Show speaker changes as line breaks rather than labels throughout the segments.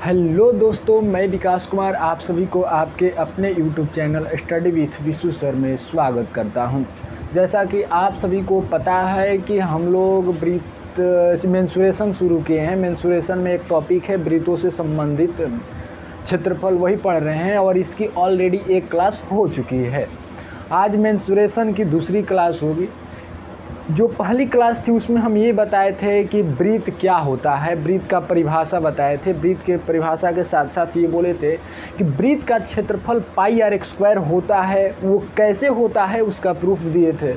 Hello दोस्तों, मैं विकास कुमार आप सभी को आपके अपने YouTube channel study with Vishu sir में स्वागत करता हूं। जैसा कि आप सभी को पता है कि हम लोग ब्रीथ मेंसुरेशन शुरू किए हैं। मेंसुरेशन में एक टॉपिक है ब्रीथों से संबंधित क्षेत्रफल, वही पढ़ रहे हैं और इसकी ऑलरेडी एक क्लास हो चुकी है। आज मेंसुरेशन की दूसरी क्लास होगी। जो पहली क्लास थी उसमें हम ये बताए थे कि ब्रीथ क्या होता है, ब्रीथ का परिभाषा बताए थे। ब्रीथ के परिभाषा के साथ साथ ये बोले थे कि ब्रीथ का क्षेत्रफल πr² होता है। वो कैसे होता है उसका प्रूफ दिए थे।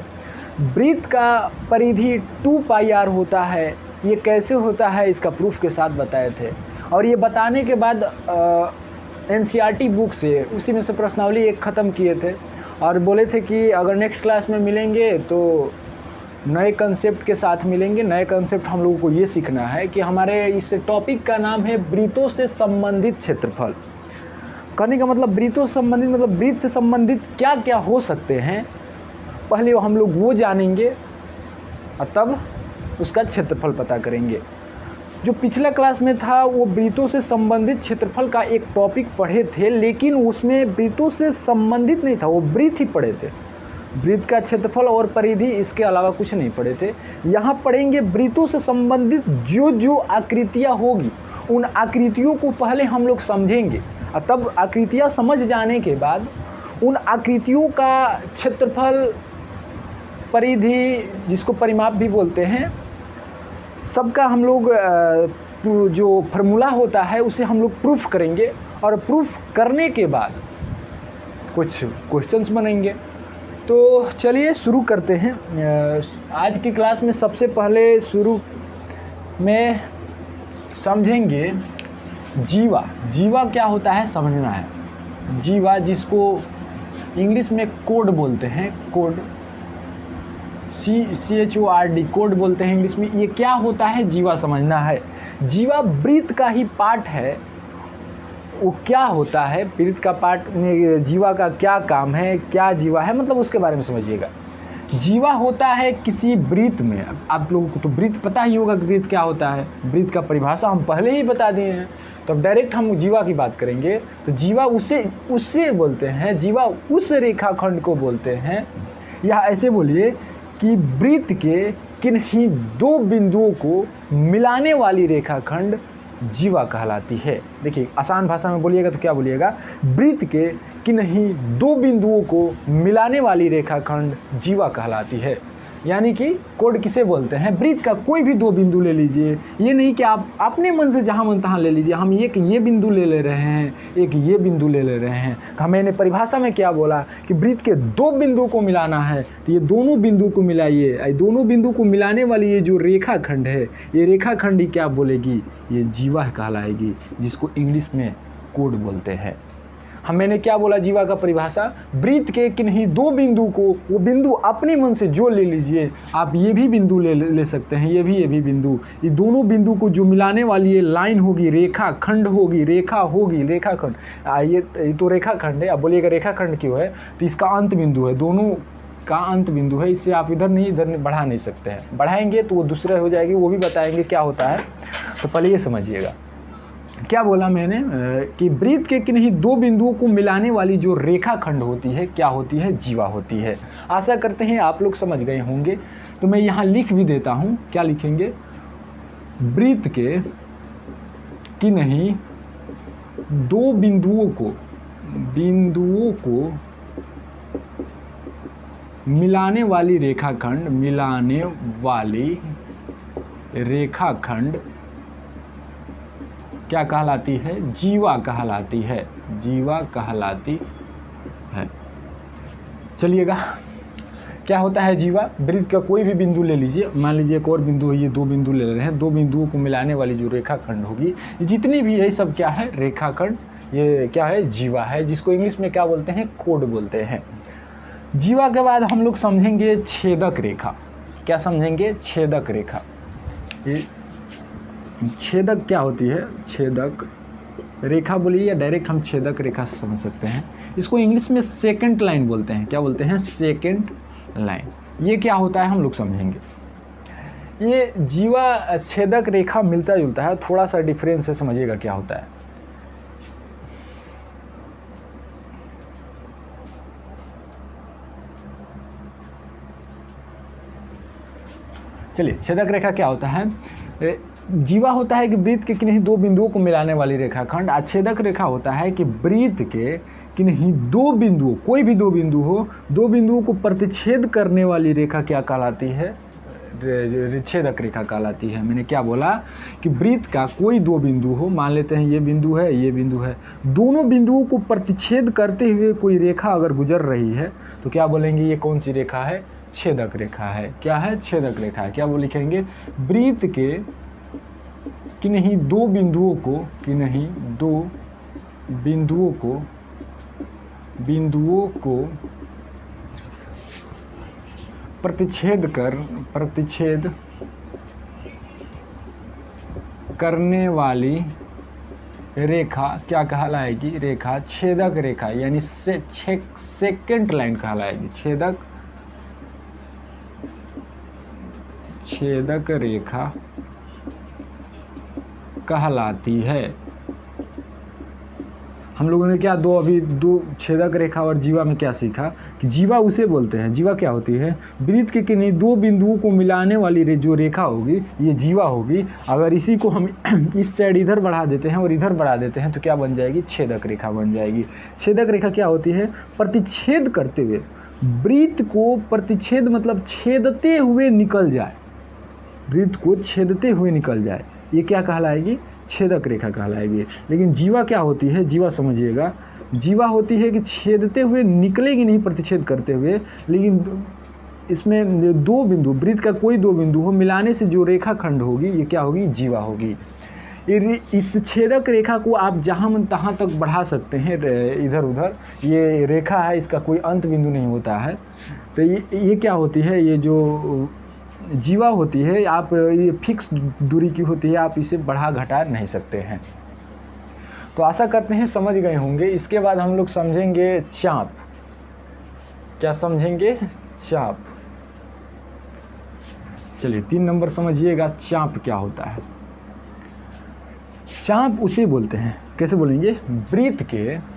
ब्रीथ का परिधि 2πr होता है, ये कैसे होता है इसका प्रूफ के साथ बताए थे। और ये बताने के बाद NCERT बुक से उसी में से प्रश्नावली एक ख़त्म किए थे और बोले थे कि अगर नेक्स्ट क्लास में मिलेंगे तो नए कंसेप्ट के साथ मिलेंगे। नए कंसेप्ट हम लोगों को ये सीखना है कि हमारे इस टॉपिक का नाम है ब्रीथों से संबंधित क्षेत्रफल। कहने का मतलब ब्रीथों से संबंधित मतलब ब्रीथ से संबंधित क्या क्या हो सकते हैं, पहले हम लोग वो जानेंगे और तब उसका क्षेत्रफल पता करेंगे। जो पिछला क्लास में था वो ब्रीथों से संबंधित क्षेत्रफल का एक टॉपिक पढ़े थे, लेकिन उसमें ब्रीथों से संबंधित नहीं था, वो ब्रीथ ही पढ़े थे। ब्रीथ का क्षेत्रफल और परिधि, इसके अलावा कुछ नहीं पढ़े थे। यहाँ पढ़ेंगे ब्रीथों से संबंधित जो जो आकृतियाँ होगी, उन आकृतियों को पहले हम लोग समझेंगे और तब आकृतियाँ समझ जाने के बाद उन आकृतियों का क्षेत्रफल, परिधि, जिसको परिमाप भी बोलते हैं, सबका हम लोग जो फार्मूला होता है उसे हम लोग प्रूफ करेंगे और प्रूफ करने के बाद कुछ क्वेश्चंस बनेंगे। तो चलिए शुरू करते हैं। आज की क्लास में सबसे पहले शुरू में समझेंगे जीवा। जीवा क्या होता है समझना है। जीवा, जिसको इंग्लिश में कोड बोलते हैं, कोड CHORD, कोड बोलते हैं इंग्लिश में। ये क्या होता है जीवा समझना है। जीवा ब्रीथ का ही पार्ट है। वो क्या होता है, ब्रीथ का पार्ट में जीवा का क्या काम है, क्या जीवा है, मतलब उसके बारे में समझिएगा। जीवा होता है किसी ब्रीथ में, आप लोगों को तो ब्रीथ पता ही होगा कि ब्रीथ क्या होता है। ब्रीथ का परिभाषा हम पहले ही बता दिए हैं, तो अब डायरेक्ट हम जीवा की बात करेंगे। तो जीवा उससे बोलते हैं, जीवा उस रेखाखंड को बोलते हैं, या ऐसे बोलिए कि ब्रीथ के किन्हीं दो बिंदुओं को मिलाने वाली रेखाखंड जीवा कहलाती है। देखिए आसान भाषा में बोलिएगा तो क्या बोलिएगा, ब्रीथ के किन्हीं दो बिंदुओं को मिलाने वाली रेखाखंड जीवा कहलाती है। यानी कि कोड किसे बोलते हैं, ब्रीथ का कोई भी दो बिंदु ले लीजिए। ये नहीं कि आप अपने मन से जहाँ मन तहाँ ले लीजिए। हम एक ये बिंदु ले रहे हैं, एक ये बिंदु ले रहे हैं। तो मैंने परिभाषा में क्या बोला कि ब्रीथ के दो बिंदु को मिलाना है, तो ये दोनों बिंदु को मिलाइए। दोनों बिंदु को मिलाने वाली ये जो रेखाखंड है, ये रेखाखंड ही क्या बोलेगी, ये जीवा कहलाएगी, जिसको इंग्लिश में कोड बोलते हैं। मैंने क्या बोला, जीवा का परिभाषा, ब्रीथ के किन्हीं दो बिंदु को, वो बिंदु अपने मन से जो ले लीजिए। आप ये भी बिंदु ले सकते हैं, ये भी बिंदु। ये दोनों बिंदु को जो मिलाने वाली ये लाइन होगी, रेखा खंड होगी, रेखा होगी, रेखाखंड। ये तो रेखाखंड है। अब बोलिएगा रेखाखंड क्यों है, तो इसका अंत बिंदु है, दोनों का अंत बिंदु है। इससे आप इधर नहीं बढ़ा नहीं सकते हैं। बढ़ाएंगे तो वो दूसरा हो जाएगी, वो भी बताएंगे क्या होता है। तो पहले ये समझिएगा क्या बोला मैंने कि ब्रीथ के किन्हीं दो बिंदुओं को मिलाने वाली जो रेखाखंड होती है क्या होती है, जीवा होती है। आशा करते हैं आप लोग समझ गए होंगे। तो मैं यहाँ लिख भी देता हूँ, क्या लिखेंगे, ब्रीथ के किन्हीं दो बिंदुओं को मिलाने वाली रेखाखंड क्या कहलाती है, जीवा कहलाती है, जीवा कहलाती है। चलिएगा क्या होता है जीवा, ब्रीथ का कोई भी बिंदु ले लीजिए। मान लीजिए एक और बिंदु है, ये दो बिंदु ले रहे हैं। दो बिंदुओं को मिलाने वाली जो रेखाखंड होगी, जितनी भी है सब क्या है, रेखाखंड। ये क्या है, जीवा है, जिसको इंग्लिश में क्या बोलते हैं, कोड बोलते हैं। जीवा के बाद हम लोग समझेंगे छेदक रेखा। क्या समझेंगे, छेदक रेखा। ये छेदक क्या होती है, छेदक रेखा बोलिए या डायरेक्ट हम छेदक रेखा से समझ सकते हैं। इसको इंग्लिश में सेकंड लाइन बोलते हैं। क्या बोलते हैं, सेकंड लाइन। ये क्या होता है हम लोग समझेंगे। ये जीवा छेदक रेखा मिलता जुलता है, थोड़ा सा डिफरेंस है, समझिएगा क्या होता है। चलिए, छेदक रेखा क्या होता है। जीवा होता है कि वृत्त के किन्हीं दो बिंदुओं को मिलाने वाली रेखाखंड। छेदक रेखा होता है कि वृत्त के किन्हीं दो बिंदुओं, कोई भी दो बिंदु हो, दो बिंदुओं को प्रतिच्छेद करने वाली रेखा क्या कहलाती है, छेदक रेखा कहलाती है। मैंने क्या बोला कि वृत्त का कोई दो बिंदु हो, मान लेते हैं ये बिंदु है, ये बिंदु है, दोनों बिंदुओं को प्रतिच्छेद करते हुए कोई रेखा अगर गुजर रही है तो क्या बोलेंगे, ये कौन सी रेखा है, छेदक रेखा है। क्या है, छेदक रेखा है। क्या वो लिखेंगे, वृत्त के किन्हीं दो बिंदुओं को, किन्हीं दो बिंदुओं को प्रतिच्छेद करने वाली रेखा क्या कहलाएगी, रेखा छेदक रेखा, यानी सेकेंड लाइन कहलाएगी, छेदक रेखा कहलाती है। हम लोगों ने क्या अभी दो छेदक रेखा और जीवा में क्या सीखा कि जीवा उसे बोलते हैं, जीवा क्या होती है, वृत्त के किन्हीं दो बिंदुओं को मिलाने वाली जो रेखा होगी ये जीवा होगी। अगर इसी को हम इस साइड इधर बढ़ा देते हैं और इधर बढ़ा देते हैं तो क्या बन जाएगी, छेदक रेखा बन जाएगी। छेदक रेखा क्या होती है, प्रतिच्छेद करते हुए, वृत्त को प्रतिच्छेद मतलब छेदते हुए निकल जाए, वृत्त को छेदते हुए निकल जाए, ये क्या कहलाएगी, छेदक रेखा कहलाएगी। लेकिन जीवा क्या होती है, जीवा समझिएगा, जीवा होती है कि छेदते हुए निकलेगी नहीं, प्रतिच्छेद करते हुए, लेकिन इसमें दो बिंदु, वृत्त का कोई दो बिंदु हो, मिलाने से जो रेखा खंड होगी ये क्या होगी, जीवा होगी। इस छेदक रेखा को आप जहाँ मन तहाँ तक बढ़ा सकते हैं, इधर उधर, ये रेखा है, इसका कोई अंत बिंदु नहीं होता है। तो ये क्या होती है, ये जो जीवा होती है, आप ये फिक्स दूरी की होती है, आप इसे बढ़ा घटा नहीं सकते हैं। तो आशा करते हैं समझ गए होंगे। इसके बाद हम लोग समझेंगे चाप। क्या समझेंगे, चाप। चलिए 3 नंबर समझिएगा, चाप क्या होता है। चाप उसे बोलते हैं, कैसे बोलेंगे, वृत्त के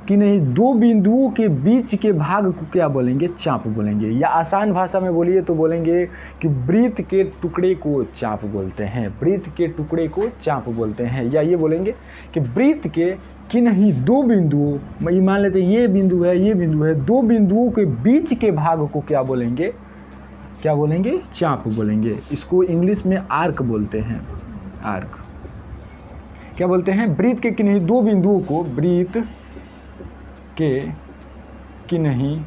कि नहीं दो बिंदुओं के बीच के भाग को क्या बोलेंगे, चाप बोलेंगे। या आसान भाषा में बोलिए तो बोलेंगे कि वृत्त के टुकड़े को चाप बोलते हैं, वृत्त के टुकड़े को चाप बोलते हैं। या ये बोलेंगे कि वृत्त के कि नहीं दो बिंदुओं, मान लेते हैं ये बिंदु है, ये बिंदु है, दो बिंदुओं के बीच के भाग को क्या बोलेंगे, क्या बोलेंगे, चाप बोलेंगे। इसको इंग्लिश में आर्क बोलते हैं, आर्क। क्या बोलते हैं, वृत्त के किन्हीं दो बिंदुओं को, वृत्त के किन्हीं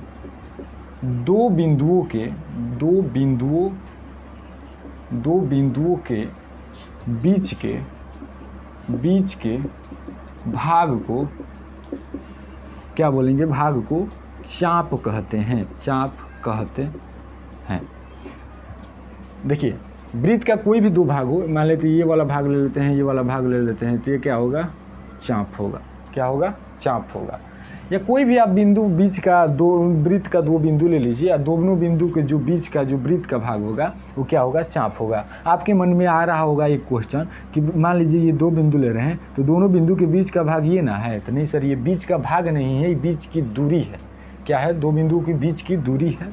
दो बिंदुओं के बीच के भाग को क्या बोलेंगे, भाग को चाप कहते हैं, चाप कहते हैं। देखिए, वृत्त का कोई भी दो भाग हो, मान लेते हैं ये वाला भाग ले लेते हैं, ये वाला भाग ले लेते हैं, तो ये क्या होगा, चाप होगा। क्या होगा, चाप होगा। या कोई भी आप बिंदु बीच का दो, वृत्त का दो बिंदु ले लीजिए, या दोनों बिंदु के जो बीच का जो वृत्त का भाग होगा वो क्या होगा, चाप होगा। आपके मन में आ रहा होगा एक क्वेश्चन कि मान लीजिए ये दो बिंदु ले रहे हैं तो दोनों बिंदु के बीच का भाग ये ना है, तो नहीं सर, ये बीच का भाग नहीं है, ये बीच की दूरी है। क्या है, दो बिंदुओं के बीच की दूरी है।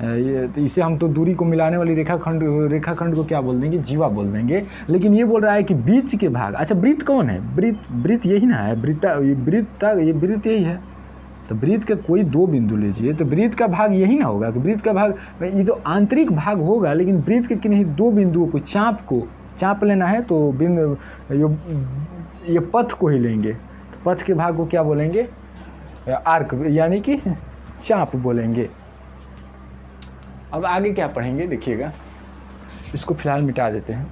ये तो इसे हम तो दूरी को मिलाने वाली रेखाखंड को क्या बोल देंगे, जीवा बोल देंगे। लेकिन ये बोल रहा है कि बीच के भाग, अच्छा वृत्त कौन है, वृत्त यही ना है, वृत्त यही है। तो वृत्त के कोई दो बिंदु लीजिए तो वृत्त का भाग यही ना होगा कि वृत्त का भाग, ये तो आंतरिक भाग होगा, लेकिन वृत्त के किन्हीं दो बिंदुओं को चाप लेना है तो बिंदु ये पथ को ही लेंगे, तो पथ के भाग को क्या बोलेंगे, आर्क, यानी कि चाप बोलेंगे। अब आगे क्या पढ़ेंगे देखिएगा, इसको फिलहाल मिटा देते हैं।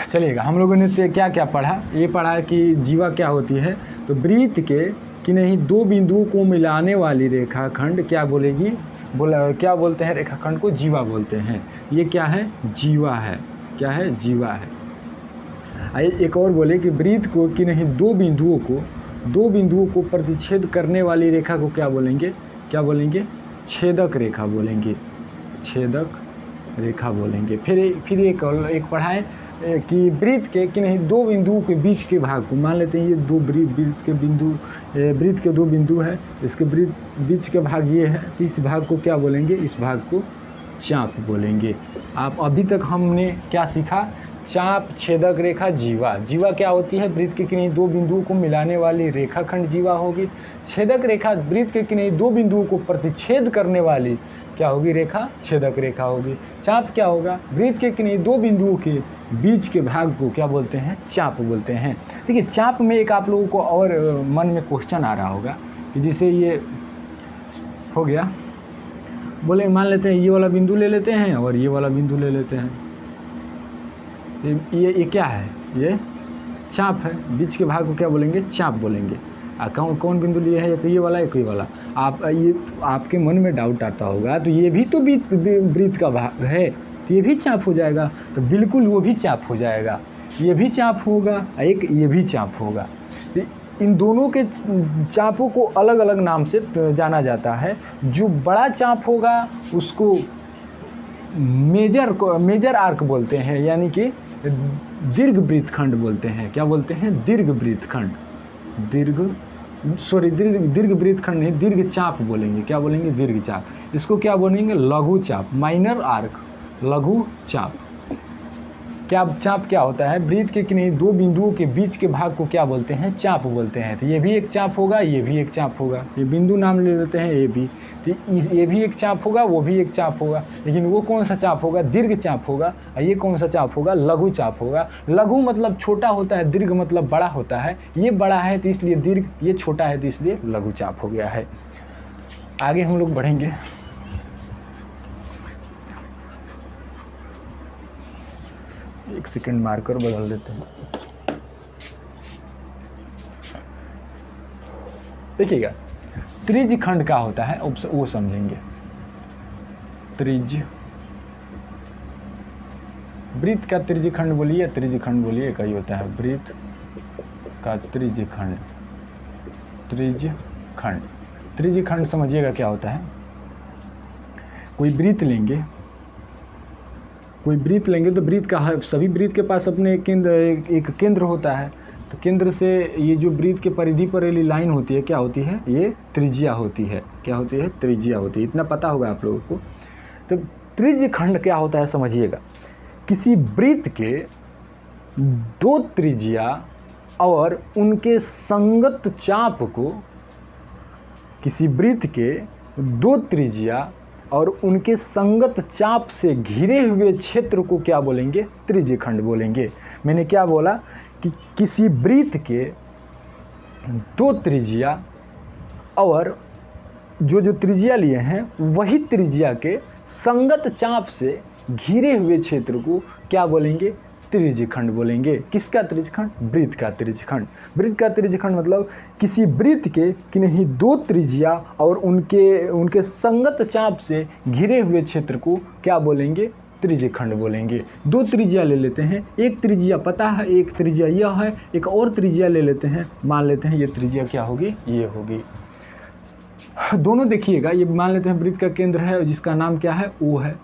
चलिएगा, हम लोगों ने क्या क्या पढ़ा, ये पढ़ा कि जीवा क्या होती है, तो वृत्त के कि नहीं दो बिंदुओं को मिलाने वाली रेखाखंड क्या बोलेगी, क्या बोलते हैं रेखाखंड को, जीवा बोलते हैं। ये क्या है, जीवा है। क्या है, जीवा है। आइए एक और बोले कि वृत्त को कि नहीं दो बिंदुओं को प्रतिच्छेद करने वाली रेखा को क्या बोलेंगे, क्या बोलेंगे, छेदक रेखा बोलेंगे, छेदक रेखा बोलेंगे। फिर एक पढ़ाएं कि वृत्त के कि नहीं दो बिंदुओं के बीच के भाग को, मान लेते हैं ये दो वृत्त के दो बिंदु है, इसके बीच के भाग ये है, इस भाग को क्या बोलेंगे, इस भाग को चाप बोलेंगे। आप अभी तक हमने क्या सीखा, चाप, छेदक रेखा, जीवा। जीवा क्या होती है, वृत्त के किन्हीं दो बिंदुओं को मिलाने वाली रेखाखंड जीवा होगी। छेदक रेखा वृत्त के किन्हीं दो बिंदुओं को प्रतिच्छेद करने वाली क्या होगी, रेखा, छेदक रेखा होगी। चाप क्या होगा, वृत्त के किन्हीं दो बिंदुओं के बीच के भाग को क्या बोलते हैं, चाप बोलते हैं। देखिए चाप में एक आप लोगों को और मन में क्वेश्चन आ रहा होगा कि जैसे ये हो गया, बोले मान लेते हैं ये वाला बिंदु ले लेते हैं और ये वाला बिंदु ले लेते हैं, ये क्या है, ये चाप है। बीच के भाग को क्या बोलेंगे, चाप बोलेंगे। कौन बिंदु लिए है, ये वाला एक ही वाला। ये आपके मन में डाउट आता होगा तो ये भी तो वृत्त का भाग है, तो ये भी चाप हो जाएगा, तो बिल्कुल वो भी चाप हो जाएगा, ये भी चाप होगा, एक ये भी चाप होगा। इन दोनों के चापों को अलग अलग नाम से जाना जाता है। जो बड़ा चाप होगा उसको मेजर आर्क बोलते हैं, यानी कि दीर्घ वृत्तखंड बोलते हैं। क्या बोलते हैं, दीर्घ वृत्तखंड, दीर्घ वृत्तखंड नहीं, दीर्घ चाप बोलेंगे। क्या बोलेंगे, दीर्घ चाप। इसको क्या बोलेंगे, लघु चाप, माइनर आर्क, लघु चाप। चाप क्या होता है, वृत्त के किन्हीं दो बिंदुओं के बीच के भाग को क्या बोलते हैं, चाप बोलते हैं। तो ये भी एक चाप होगा, ये भी एक चाप होगा। ये बिंदु नाम ले लेते हैं, ये भी, तो ये भी एक चाप होगा, वो भी एक चाप होगा। लेकिन वो कौन सा चाप होगा, दीर्घ चाप होगा। और ये कौन सा चाप होगा, लघु चाप होगा। लघु मतलब छोटा होता है, दीर्घ मतलब बड़ा होता है। ये बड़ा है तो इसलिए दीर्घ, ये छोटा है तो इसलिए लघु चाप हो गया है। आगे हम लोग बढ़ेंगे। एक सेकंड मार्कर बदल देते हैं। देखिएगा त्रिज्य खंड का होता है वो समझेंगे। त्रिज्य, वृत्त का त्रिज्य खंड बोलिए, त्रिज्य खंड बोलिए, कई होता है वृत्त का त्रिज्य खंड। त्रिज्य खंड, त्रिज्य खंड समझिएगा क्या होता है। कोई वृत्त लेंगे तो वृत्त का सभी वृत्त के पास अपने एक केंद्र होता है। तो केंद्र से ये जो वृत्त के परिधि पर वाली लाइन होती है क्या होती है, ये त्रिज्या होती है। क्या होती है, त्रिज्या होती है। इतना पता होगा आप लोगों को। तो त्रिज्य खंड क्या होता है समझिएगा। किसी वृत्त के दो त्रिज्या और उनके संगत चाप को, किसी वृत्त के दो त्रिज्या और उनके संगत चाप से घिरे हुए क्षेत्र को क्या बोलेंगे, त्रिज्य खंड बोलेंगे। मैंने क्या बोला कि किसी वृत्त के दो त्रिज्या और जो त्रिज्या लिए हैं वही त्रिज्या के संगत चाप से घिरे हुए क्षेत्र को क्या बोलेंगे, त्रिज्य खंड बोलेंगे। किसका त्रिज्य खंड, वृत्त का त्रिज्य खंड। वृत्त का त्रिज्य खंड मतलब किसी वृत्त के किन्हीं दो त्रिज्या और उनके संगत चाप से घिरे हुए क्षेत्र को क्या बोलेंगे, त्रिज्य खंड बोलेंगे। दो त्रिज्या ले लेते हैं, एक त्रिज्या पता है, एक त्रिज्या यह है, एक और त्रिज्या ले लेते हैं, मान लेते हैं ये त्रिज्या क्या होगी, ये होगी। दोनों देखिएगा, ये मान लेते हैं वृत्त का केंद्र है जिसका नाम क्या है, ओ है।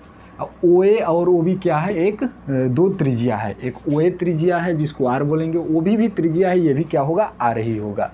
ओ ए और ओ बी क्या है, एक दो त्रिज्या है। एक ओ ए त्रिज्या है जिसको आर बोलेंगे, ओ भी त्रिज्या है, ये भी क्या होगा, आर ही होगा।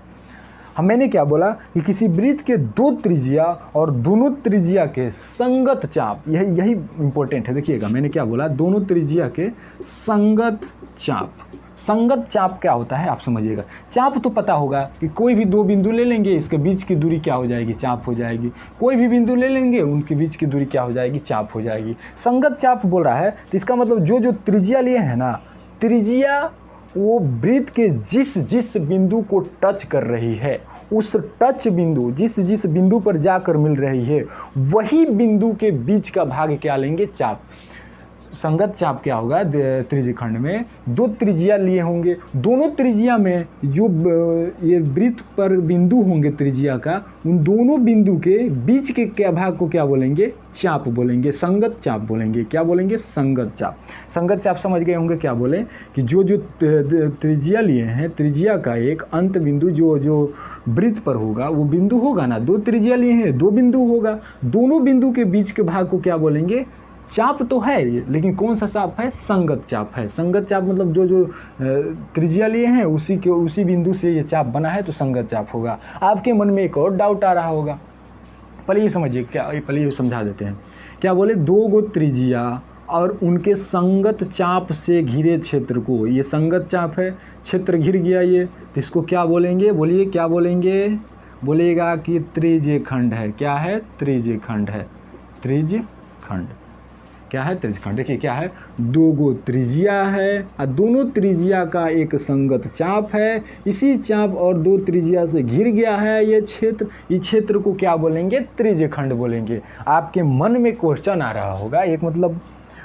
मैंने क्या बोला कि किसी वृत्त के दो त्रिज्या और दोनों त्रिज्या के संगत चाप, यही इंपॉर्टेंट है। देखिएगा मैंने क्या बोला, दोनों त्रिज्या के संगत चाप। संगत चाप क्या होता है आप समझिएगा। चाप तो पता होगा कि कोई भी दो बिंदु ले लेंगे, इसके बीच की दूरी क्या हो जाएगी, चाप हो जाएगी। कोई भी बिंदु ले लेंगे, उनके बीच की दूरी क्या हो जाएगी, चाप हो जाएगी। संगत चाप बोल रहा है तो इसका मतलब जो त्रिज्या लिए है ना, त्रिज्या वो वृत्त के जिस बिंदु को टच कर रही है, उस टच बिंदु जिस बिंदु पर जाकर मिल रही है, वही बिंदु के बीच का भाग क्या लेंगे, चाप। संगत चाप क्या होगा, त्रिज्य खंड में दो त्रिज्या लिए होंगे, दोनों त्रिज्या में जो ये वृत्त पर बिंदु होंगे त्रिज्या का, उन दोनों बिंदु के बीच के क्या भाग को क्या बोलेंगे, चाप बोलेंगे, संगत चाप बोलेंगे। क्या बोलेंगे, संगत चाप। संगत चाप समझ गए होंगे क्या बोले कि जो त्रिज्या लिए हैं, त्रिज्या का एक अंत बिंदु जो वृत्त पर होगा, वो बिंदु होगा ना, दो त्रिज्या लिए हैं, दो बिंदु होगा, दोनों बिंदु के बीच के भाग को क्या बोलेंगे, चाप तो है, लेकिन कौन सा चाप है, संगत चाप है। संगत चाप मतलब जो त्रिज्या लिए हैं उसी बिंदु से ये चाप बना है, तो संगत चाप होगा। आपके मन में एक और डाउट आ रहा होगा, पहले ये समझिए, क्या पहले ये समझा देते हैं। क्या बोले, दो गो त्रिज्या और उनके संगत चाप से घिरे क्षेत्र को, ये संगत चाप है, क्षेत्र घिर गया ये, तो इसको क्या बोलेंगे, बोलिए क्या बोलेंगे, बोलेगा कि त्रिज्य खंड है। क्या है, त्रिज्य खंड है। त्रिज्य खंड क्या है, त्रिज्य खंड। देखिए क्या है, दो गो त्रिज्या है और दोनों त्रिज्या का एक संगत चाप है, इसी चाप और दो त्रिज्या से घिर गया है ये क्षेत्र, इस क्षेत्र को क्या बोलेंगे, त्रिज्य खंड बोलेंगे। आपके मन में क्वेश्चन आ रहा होगा, एक मतलब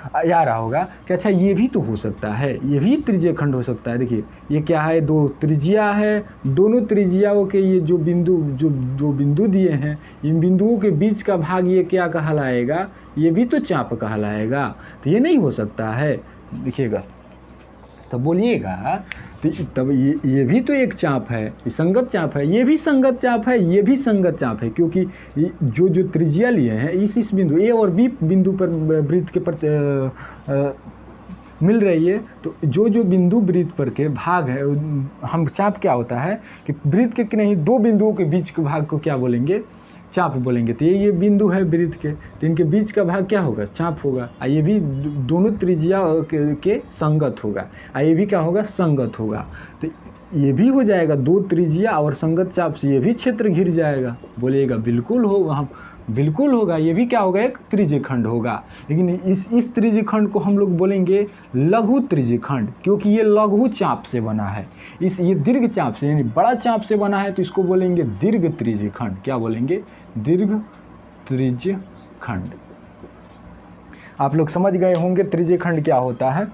आ रहा होगा कि अच्छा ये भी तो हो सकता है, ये भी त्रिज्य खंड हो सकता है। देखिए ये क्या है, दो त्रिज्या है, दोनों त्रिज्याओं के ये जो दो बिंदु दिए हैं, इन बिंदुओं के बीच का भाग ये क्या कहलाएगा, ये भी तो चाप कहलाएगा, तो ये नहीं हो सकता है। देखिएगा तब बोलिएगा, तो तब ये भी तो एक चाप है, ये संगत चाप है, ये भी संगत चाप है, ये भी संगत चाप है, क्योंकि जो त्रिज्या लिए हैं इस बिंदु ए और बी बिंदु पर वृत्त के पर मिल रही है, तो जो बिंदु वृत्त पर के भाग है, हम चाप क्या होता है कि वृत्त के नहीं दो बिंदुओं के बीच के भाग को क्या बोलेंगे, चाप बोलेंगे। तो ये बिंदु है वृत्त के, तो इनके बीच का भाग क्या होगा, चाप होगा। ये भी दोनों त्रिज्या के संगत होगा, ये भी क्या होगा, संगत होगा। तो ये भी हो जाएगा, दो त्रिज्या और संगत चाप से ये भी क्षेत्र घिर जाएगा। बोलिएगा बिल्कुल होगा, हम बिल्कुल होगा, ये भी क्या होगा, एक त्रिज्य खंड होगा। लेकिन इस त्रिज्य खंड को हम लोग बोलेंगे लघु त्रिज्य खंड, क्योंकि ये लघु चाप से बना है, ये दीर्घ चाप से यानी बड़ा चाप से बना है, तो इसको बोलेंगे दीर्घ त्रिज्य खंड। क्या बोलेंगे, दीर्घ त्रिज्य खंड। आप लोग समझ गए होंगे त्रिज्य खंड क्या होता है।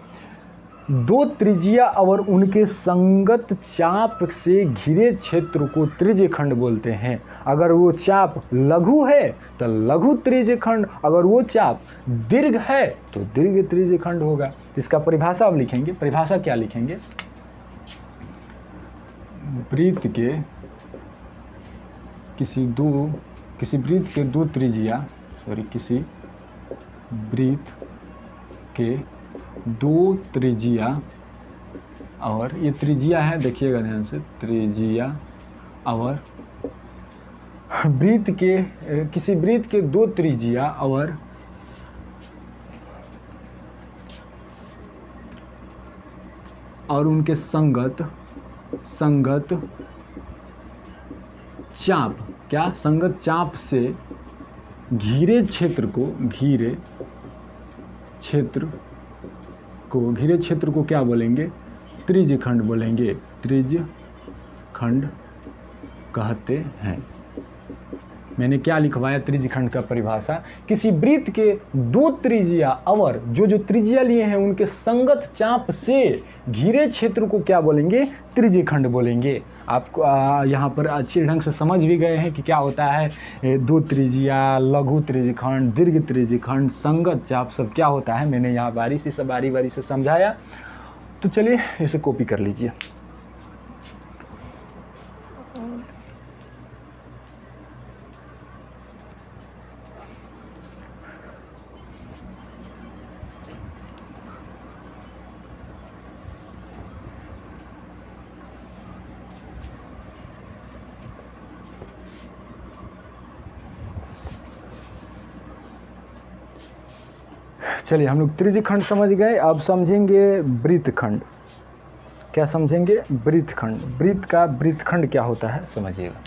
दो त्रिज्या और उनके संगत चाप से घिरे क्षेत्र को त्रिज्य खंड बोलते हैं। अगर वो चाप लघु है तो लघु त्रिज्य खंड, अगर वो चाप दीर्घ है तो दीर्घ त्रिज्य खंड होगा। इसका परिभाषा अब लिखेंगे। परिभाषा क्या लिखेंगे, वृत्त के किसी वृत्त के दो त्रिज्या, किसी वृत्त के दो त्रिज्या, और ये त्रिज्या है, देखिएगा ध्यान से, त्रिज्या और वृत्त के किसी वृत्त के दो त्रिज्या और उनके संगत चाप, क्या, संगत चाप से घिरे क्षेत्र को क्या बोलेंगे, त्रिज्य खंड बोलेंगे, त्रिज्य खंड कहते हैं। मैंने क्या लिखवाया, त्रिज्य खंड का परिभाषा, किसी वृत्त के दो त्रिज्या और जो त्रिज्या लिए हैं उनके संगत चाप से घिरे क्षेत्र को क्या बोलेंगे, त्रिज्य खंड बोलेंगे। आपको यहाँ पर अच्छे ढंग से समझ भी गए हैं कि क्या होता है दो त्रिज्या, लघु त्रिज्य खंड, दीर्घ त्रिज्य खंड, संगत चाप सब क्या होता है। मैंने यहाँ बारी से समझाया, तो चलिए इसे कॉपी कर लीजिए। चलिए हम लोग त्रिज्य खंड समझ गए, अब समझेंगे वृत्त खंड। क्या समझेंगे, वृत्त खंड। वृत्त का वृत्त खंड क्या होता है समझिएगा।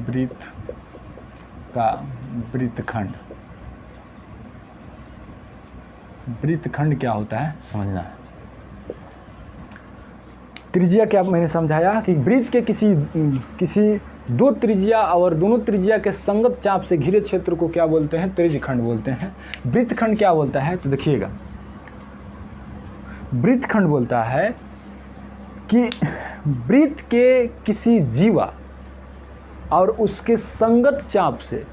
वृत्त का वृत्त खंड, वृत्त खंड क्या होता है समझना है। त्रिज्या क्या मैंने समझाया कि वृत्त के किसी दो त्रिज्या और दोनों त्रिज्या के संगत चाप से घिरे क्षेत्र को क्या बोलते हैं? त्रिज्यखंड बोलते हैं। वृत्तखंड क्या बोलता है? तो देखिएगा, वृत्तखंड बोलता है कि वृत्त के किसी जीवा और उसके संगत चाप से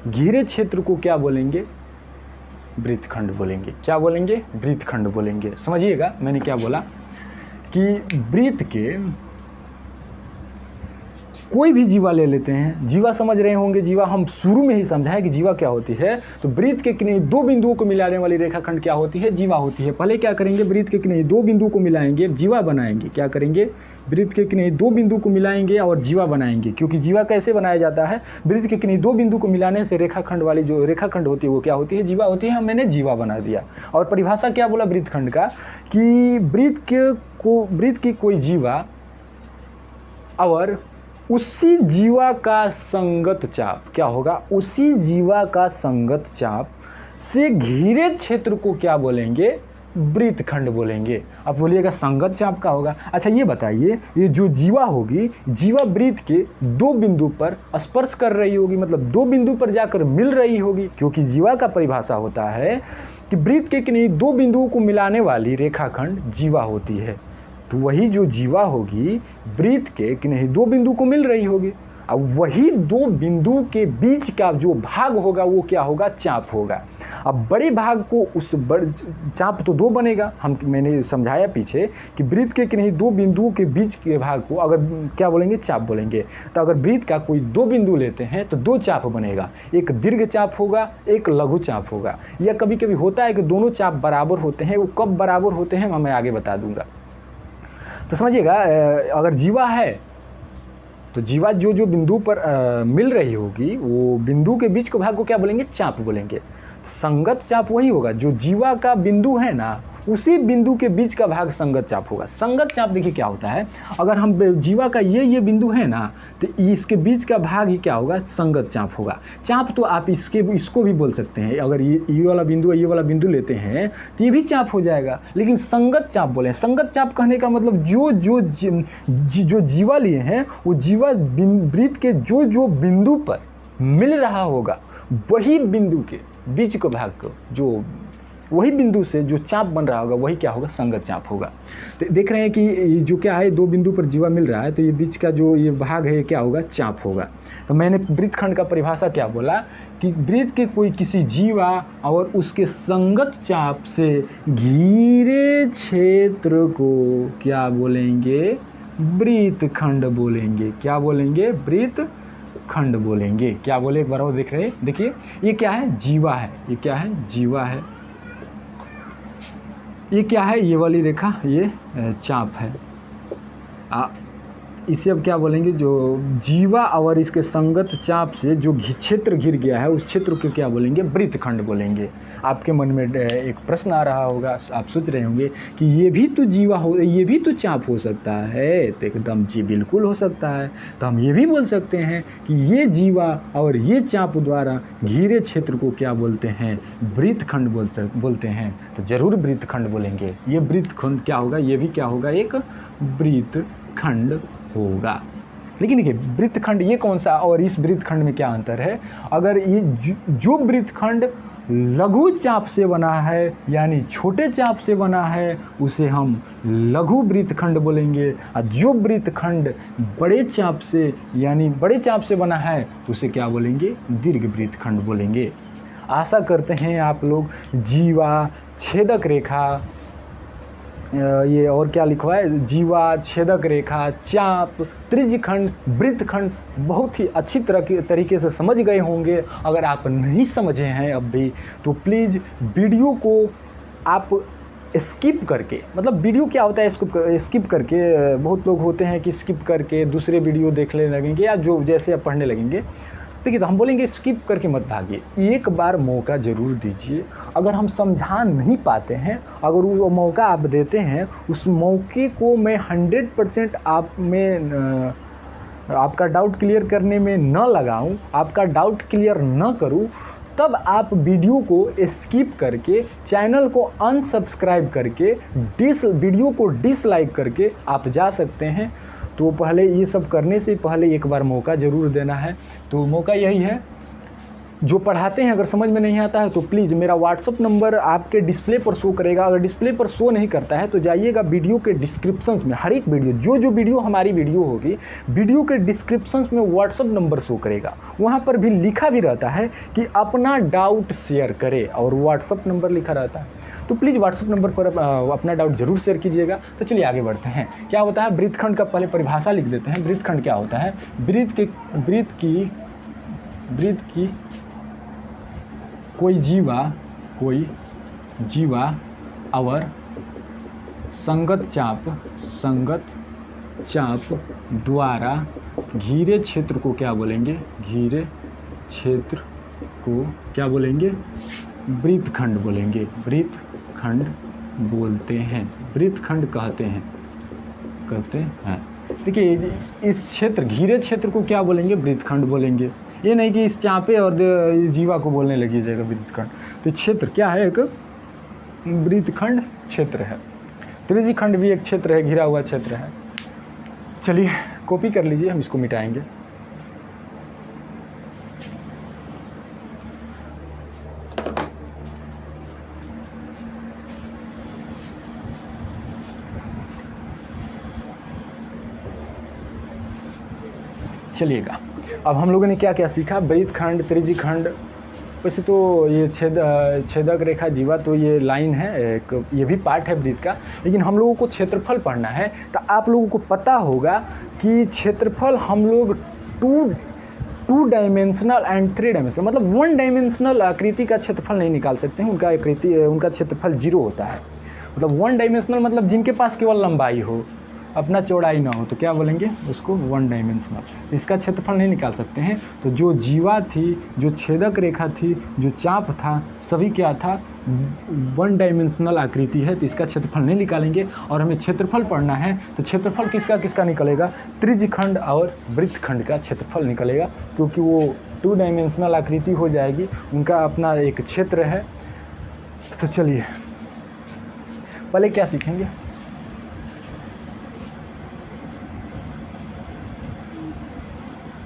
घिरे क्षेत्र को क्या बोलेंगे? वृत्तखंड बोलेंगे। क्या बोलेंगे? वृत्तखंड बोलेंगे। समझिएगा मैंने क्या बोला कि वृत्त के कोई भी जीवा ले लेते हैं, जीवा समझ रहे होंगे। जीवा हम शुरू में ही समझाया कि जीवा क्या होती है। तो वृत्त के किन्हीं दो बिंदुओं को मिलाने वाली रेखाखंड क्या होती है? जीवा होती है। पहले क्या करेंगे? वृत्त के किन्हीं दो बिंदु को मिलाएंगे, जीवा बनाएंगे। क्या करेंगे? वृत्त के किन्हीं दो बिंदु को मिलाएंगे और जीवा बनाएंगे। क्योंकि जीवा कैसे बनाया जाता है? वृत्त के किन्हीं दो बिंदु को मिलाने से रेखाखंड वाली जो रेखाखंड होती है वो क्या होती है? जीवा होती है। मैंने जीवा बना दिया। और परिभाषा क्या बोला वृत्तखंड का कि वृत्त की कोई जीवा और उसी जीवा का संगत चाप क्या होगा? उसी जीवा का संगत चाप से घिरे क्षेत्र को क्या बोलेंगे? वृत्तखंड बोलेंगे। अब बोलिएगा संगत चाप का होगा। अच्छा ये बताइए, ये जो जीवा होगी, जीवा वृत्त के दो बिंदु पर स्पर्श कर रही होगी, मतलब दो बिंदु पर जाकर मिल रही होगी। क्योंकि जीवा का परिभाषा होता है कि वृत्त के किन्हीं दो बिंदुओं को मिलाने वाली रेखाखंड जीवा होती है। तो वही जो जीवा होगी वृत्त के किन्हीं दो बिंदु को मिल रही होगी। अब वही दो बिंदु के बीच का जो भाग होगा वो क्या होगा? चाप होगा। अब बड़े भाग को उस बड़े चाप तो दो बनेगा। मैंने समझाया पीछे कि वृत्त के किन्हीं दो बिंदुओं के बीच के भाग को अगर क्या बोलेंगे? चाप बोलेंगे। तो अगर वृत्त का कोई दो बिंदु लेते हैं तो दो चाप बनेगा, एक दीर्घ चाप होगा, एक लघु चाप होगा। या कभी कभी होता है कि दोनों चाप बराबर होते हैं। वो कब बराबर होते हैं मैं आगे बता दूंगा। तो समझिएगा, अगर जीवा है तो जीवा जो बिंदु पर मिल रही होगी वो बिंदु के बीच के भाग को क्या बोलेंगे? चाप बोलेंगे। संगत चाप वही होगा जो जीवा का बिंदु है ना, उसी बिंदु के बीच का भाग संगत चाप होगा। संगत चाप देखिए क्या होता है, अगर हम जीवा का ये बिंदु है ना तो इसके बीच का भाग ही क्या होगा? संगत चाप होगा। चाप तो आप इसको भी बोल सकते हैं। अगर ये वाला बिंदु है, ये वाला बिंदु लेते हैं तो ये भी चाप हो जाएगा। लेकिन संगत चाप बोले, संगत चाप कहने का मतलब जो जीवा लिए हैं वो जीवा वृत्त के जो बिंदु पर मिल रहा होगा वही बिंदु के बीच के भाग को, जो वही बिंदु से जो चाप बन रहा होगा वही क्या होगा? संगत चाप होगा। तो देख रहे हैं कि जो क्या है, दो बिंदु पर जीवा मिल रहा है तो ये बीच का जो ये भाग है क्या होगा? चाप होगा। तो मैंने वृत्तखंड का परिभाषा क्या बोला कि वृत्त के कोई किसी जीवा और उसके संगत चाप से घिरे क्षेत्र को क्या बोलेंगे? वृत्तखंड बोलेंगे। क्या बोलेंगे? वृत्तखंड बोलेंगे। क्या बोले एक बार और देख रहे हैं, देखिए ये क्या है? जीवा है। ये क्या है? जीवा है। ये क्या है? ये वाली रेखा ये चाप है। इसे अब क्या बोलेंगे? जो जीवा और इसके संगत चाप से जो क्षेत्र घिर गया है उस क्षेत्र को क्या बोलेंगे? वृत्तखंड बोलेंगे। आपके मन में एक प्रश्न आ रहा होगा, आप सोच रहे होंगे कि ये भी तो जीवा हो, ये भी तो चाप हो सकता है। तो एकदम जी बिल्कुल हो सकता है। तो हम ये भी बोल सकते हैं कि ये जीवा और ये चाप द्वारा घिरे क्षेत्र को क्या बोलते हैं? वृत्तखंड बोलते हैं। तो जरूर वृत्तखंड बोलेंगे। ये वृत्तखंड क्या होगा? ये भी क्या होगा? एक वृत्तखंड होगा। लेकिन देखिए वृत्तखंड ये कौन सा और इस वृत्तखंड में क्या अंतर है? अगर ये जो वृत्तखंड लघु चाप से बना है यानी छोटे चाप से बना है उसे हम लघु वृत्तखंड बोलेंगे, और जो वृत्तखंड बड़े चाप से यानी बड़े चाप से बना है तो उसे क्या बोलेंगे? दीर्घ वृत्तखंड बोलेंगे। आशा करते हैं आप लोग जीवा, छेदक रेखा, ये और क्या लिखवा है? जीवा, छेदक रेखा, चाप, त्रिज्यखंड, वृत्तखंड बहुत ही अच्छी तरीके से समझ गए होंगे। अगर आप नहीं समझे हैं अब भी तो प्लीज़ वीडियो को आप स्किप करके, मतलब वीडियो क्या होता है स्किप करके, बहुत लोग होते हैं कि स्किप करके दूसरे वीडियो देखने लगेंगे या जो जैसे आप पढ़ने लगेंगे। देखिए तो हम बोलेंगे स्किप करके मत भागिए, एक बार मौका ज़रूर दीजिए। अगर हम समझा नहीं पाते हैं, अगर वो मौका आप देते हैं, उस मौके को मैं 100% आपका डाउट क्लियर करने में न लगाऊं, आपका डाउट क्लियर न करूं, तब आप वीडियो को स्किप करके, चैनल को अनसब्सक्राइब करके, वीडियो को डिसलाइक करके आप जा सकते हैं। तो पहले ये सब करने से पहले एक बार मौका ज़रूर देना है। तो मौका यही है, जो पढ़ाते हैं अगर समझ में नहीं आता है तो प्लीज़ मेरा व्हाट्सअप नंबर आपके डिस्प्ले पर शो करेगा। अगर डिस्प्ले पर शो नहीं करता है तो जाइएगा वीडियो के डिस्क्रिप्शंस में, हर एक वीडियो जो वीडियो हमारी वीडियो होगी, वीडियो के डिस्क्रिप्शंस में व्हाट्सअप नंबर शो करेगा। वहाँ पर भी लिखा भी रहता है कि अपना डाउट शेयर करे, और व्हाट्सअप नंबर लिखा रहता है। तो प्लीज़ व्हाट्सअप नंबर पर अपना डाउट ज़रूर शेयर कीजिएगा। तो चलिए आगे बढ़ते हैं। क्या होता है वृत्तखंड का पहले परिभाषा लिख देते हैं। वृत्तखंड क्या होता है? वृत्त की कोई जीवा और संगत चाप द्वारा घिरे क्षेत्र को क्या बोलेंगे? घिरे क्षेत्र को क्या बोलेंगे? वृत्तखंड बोलेंगे। वृत्तखंड बोलते हैं, वृत्तखंड कहते हैं। देखिए इस क्षेत्र, घिरे क्षेत्र को क्या बोलेंगे? वृत्तखंड बोलेंगे। ये नहीं कि इस चापे और जीवा को बोलने लगी जाएगा वृत्तखंड। तो क्षेत्र क्या है? एक वृत्तखंड क्षेत्र है। त्रिज्यी खंड भी एक क्षेत्र है, घिरा हुआ क्षेत्र है। चलिए कॉपी कर लीजिए, हम इसको मिटाएंगे। चलिएगा, अब हम लोगों ने क्या क्या सीखा? वृत्तखंड, त्रिज्यी खंड। वैसे तो ये छेदक रेखा, जीवा तो ये लाइन है, एक ये भी पार्ट है वृत्त का, लेकिन हम लोगों को क्षेत्रफल पढ़ना है। तो आप लोगों को पता होगा कि क्षेत्रफल हम लोग टू डायमेंशनल एंड 3 डायमेंशनल, मतलब 1 डायमेंशनल आकृति का क्षेत्रफल नहीं निकाल सकते हैं। उनका क्षेत्रफल 0 होता है। मतलब 1 डायमेंशनल मतलब जिनके पास केवल लंबाई हो, अपना चौड़ाई ना हो, तो क्या बोलेंगे उसको? 1 डायमेंशनल। इसका क्षेत्रफल नहीं निकाल सकते हैं। तो जो जीवा थी, जो छेदक रेखा थी, जो चाप था, सभी क्या था? 1 डायमेंशनल आकृति है। तो इसका क्षेत्रफल नहीं निकालेंगे। और हमें क्षेत्रफल पढ़ना है, तो क्षेत्रफल किसका निकलेगा? त्रिज्यी खंड और वृत्तखंड का क्षेत्रफल निकलेगा, क्योंकि वो 2 डायमेंशनल आकृति हो जाएगी, उनका अपना एक क्षेत्र है। तो चलिए पहले क्या सीखेंगे?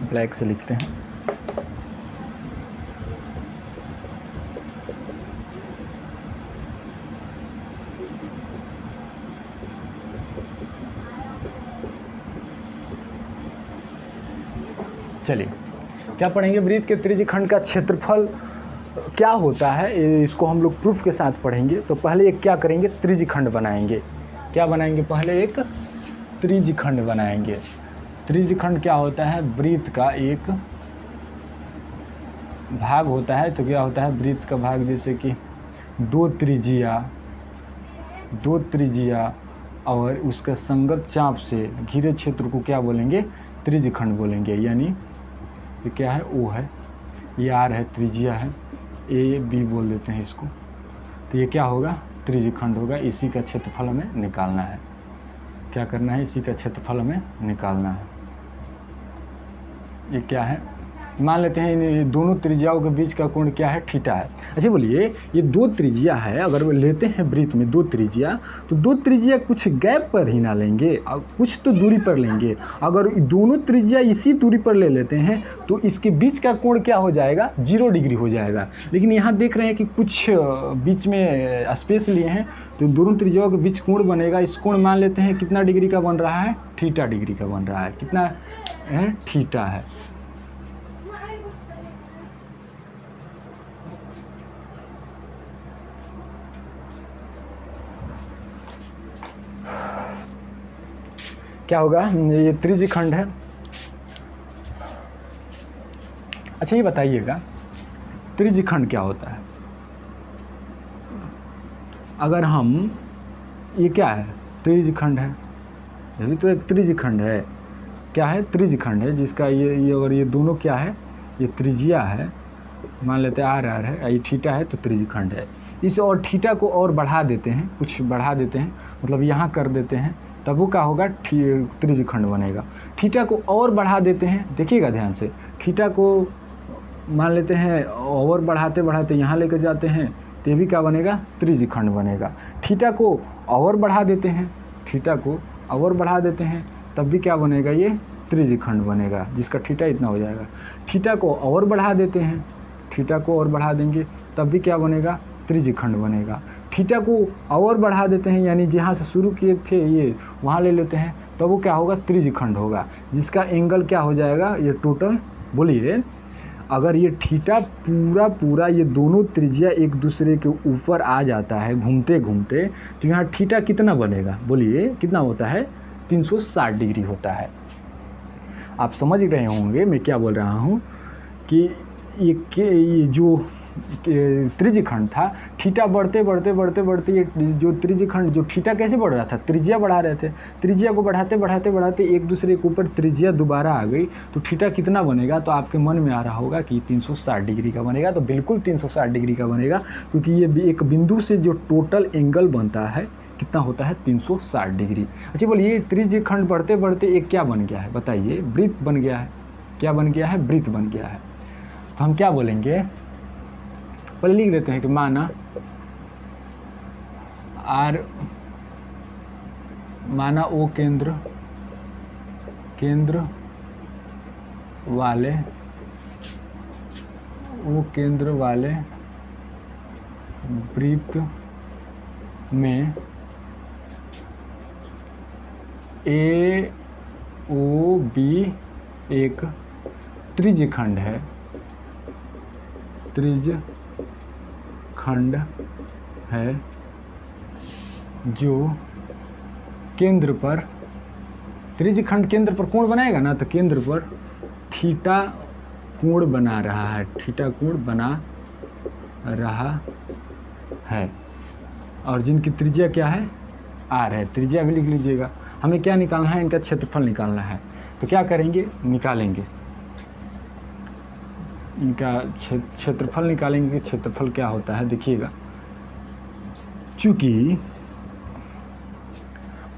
ब्लैक से लिखते हैं। चलिए क्या पढ़ेंगे? वृत्त के त्रिज्यी खंड का क्षेत्रफल क्या होता है, इसको हम लोग प्रूफ के साथ पढ़ेंगे। तो पहले एक क्या करेंगे? त्रिज्यी खंड बनाएंगे। क्या बनाएंगे? पहले एक त्रिज्यी खंड बनाएंगे। त्रिज्यी खंड क्या होता है? वृत्त का एक भाग होता है। तो क्या होता है? वृत्त का भाग, जैसे कि 2 त्रिज्या और उसका संगत चाप से घिरे क्षेत्र को क्या बोलेंगे? त्रिज्यी खंड बोलेंगे। यानी ये क्या है? ओ है, ये आर है, त्रिज्या है, ए बी बोल देते हैं इसको। तो ये क्या होगा? त्रिज्यी खंड होगा। इसी का क्षेत्रफल हमें निकालना है। क्या करना है? इसी का क्षेत्रफल हमें निकालना है। ये क्या है? मान लेते हैं इन दोनों त्रिज्याओं के बीच का कोण क्या है? थीटा है। अच्छा बोलिए, ये 2 त्रिज्या है, अगर लेते हैं वृत्त में 2 त्रिज्या, तो 2 त्रिज्या कुछ गैप पर ही ना लेंगे, कुछ तो दूरी पर लेंगे। अगर दोनों त्रिज्या इसी दूरी पर ले लेते हैं तो इसके बीच का कोण क्या हो जाएगा? 0 डिग्री हो जाएगा। लेकिन यहाँ देख रहे हैं कि कुछ बीच में स्पेस लिए हैं, तो दोनों त्रिज्याओं के बीच कोण बनेगा। इस कोण मान लेते हैं कितना डिग्री का बन रहा है? थीटा डिग्री का बन रहा है। कितना है? थीटा है। क्या होगा? ये त्रिज्यी खंड है। अच्छा ये बताइएगा, त्रिज्यी खंड क्या होता है? अगर हम, ये क्या है? त्रिज्यी खंड है। यही तो एक त्रिज्यी खंड है। क्या है? त्रिज्यी खंड है, जिसका ये और ये दोनों क्या है? ये त्रिज्या है। मान लेते हैं आर है, ये थीटा है, तो त्रिज्यी खंड है। इस और थीटा को और बढ़ा देते हैं, कुछ बढ़ा देते हैं, मतलब यहाँ कर देते हैं, तब वो क्या होगा? त्रिज्यी खंड बनेगा। थीटा को और बढ़ा देते हैं, देखिएगा ध्यान से, थीटा को मान लेते हैं और बढ़ाते बढ़ाते यहाँ लेकर जाते हैं, तो ये भी क्या बनेगा? त्रिज्यी खंड बनेगा। थीटा को और बढ़ा देते हैं, थीटा को और बढ़ा देते हैं, तब भी क्या बनेगा, ये त्रिज्यखंड बनेगा जिसका थीटा इतना हो जाएगा। थीटा को और बढ़ा देते हैं, थीटा को और बढ़ा देंगे तब भी क्या बनेगा, त्रिज्यखंड बनेगा। थीटा को और बढ़ा देते हैं, यानी जहाँ से शुरू किए थे ये वहाँ ले लेते हैं, तो वो क्या होगा, त्रिज्यखंड होगा जिसका एंगल क्या हो जाएगा, ये टोटल बोलिए अगर ये थीटा पूरा ये दोनों त्रिज्या एक दूसरे के ऊपर आ जाता है घूमते घूमते, तो यहाँ थीटा कितना बनेगा, बोलिए कितना होता है, 360 डिग्री होता है। आप समझ रहे होंगे मैं क्या बोल रहा हूँ कि ये जो त्रिज्यखंड था, थीटा बढ़ते ये जो त्रिज्यखंड जो थीटा कैसे बढ़ रहा था, त्रिज्या बढ़ा रहे थे, त्रिज्या को बढ़ाते एक दूसरे के ऊपर त्रिज्या दोबारा आ गई, तो थीटा कितना बनेगा, तो आपके मन में आ रहा होगा कि 360 डिग्री का बनेगा। तो बिल्कुल 360 डिग्री का बनेगा, क्योंकि ये भी एक बिंदु से जो टोटल एंगल बनता है कितना होता है, 360 डिग्री। अच्छा बोलिए त्रिज्यखंड बढ़ते एक क्या बन गया है, बताइए, वृत्त बन गया है। क्या बन गया है, वृत्त बन गया है। तो हम क्या बोलेंगे, पहले लिख देते हैं कि माना ओ केंद्र वाले वृत्त में ए ओ बी एक त्रिज्यखंड है, जो केंद्र पर, त्रिज्यखंड केंद्र पर कोण बनाएगा ना, तो केंद्र पर थीटा कोण बना रहा है, थीटा कोण बना रहा है, और जिनकी त्रिज्या क्या है, आर है, त्रिज्या भी लिख लीजिएगा। हमें क्या निकालना है, इनका क्षेत्रफल निकालना है। तो क्या करेंगे, निकालेंगे इनका क्षेत्रफल निकालेंगे कि क्षेत्रफल क्या होता है। देखिएगा, चूँकि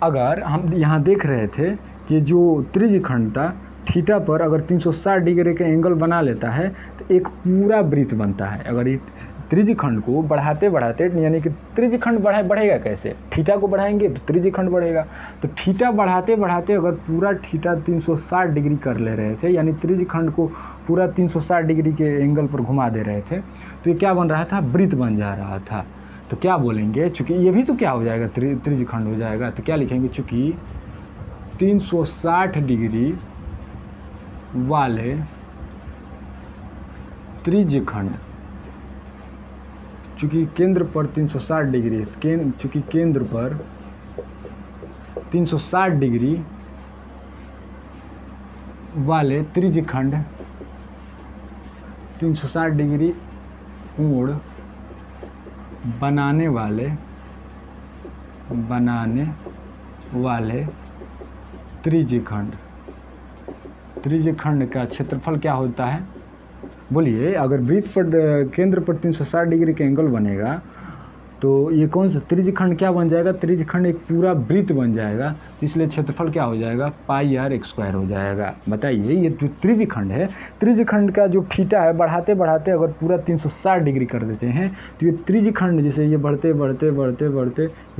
अगर हम यहाँ देख रहे थे कि जो त्रिज्यखंड था थीटा पर अगर 360 डिग्री का एंगल बना लेता है तो एक पूरा वृत्त बनता है। अगर ये त्रिज्यखंड को बढ़ाते यानी कि त्रिज्यखंड बढ़ेगा कैसे, थीटा को बढ़ाएंगे तो त्रिज्यखंड बढ़ेगा। तो थीटा बढ़ाते अगर पूरा थीटा 360 डिग्री कर ले रहे थे, यानी त्रिज्यखंड को पूरा 360 डिग्री के एंगल पर घुमा दे रहे थे, तो ये क्या बन रहा था, वृत्त बन जा रहा था। तो क्या बोलेंगे, चूँकि ये भी तो क्या हो जाएगा, त्रिज्यखंड हो जाएगा। तो क्या लिखेंगे, चूँकि 360 डिग्री वाले त्रिज्यखंड, चूँकि केंद्र पर 360 डिग्री, चूँकि केंद्र पर 360 डिग्री वाले त्रिज्यखंड, 360 डिग्री कोण बनाने वाले त्रिज्यखंड का क्षेत्रफल क्या होता है, बोलिए। अगर वृत्त पर केंद्र पर 360 डिग्री का एंगल बनेगा तो ये कौन सा त्रिज्यखंड क्या बन जाएगा, त्रिज्यखंड एक पूरा वृत्त बन जाएगा, इसलिए क्षेत्रफल क्या हो जाएगा, पाई आर स्क्वायर हो जाएगा। बताइए, ये जो त्रिज्यखंड है, त्रिज्यखंड का जो थीटा है बढ़ाते अगर पूरा 360 डिग्री कर देते हैं तो ये त्रिज्यखंड जैसे ये बढ़ते ये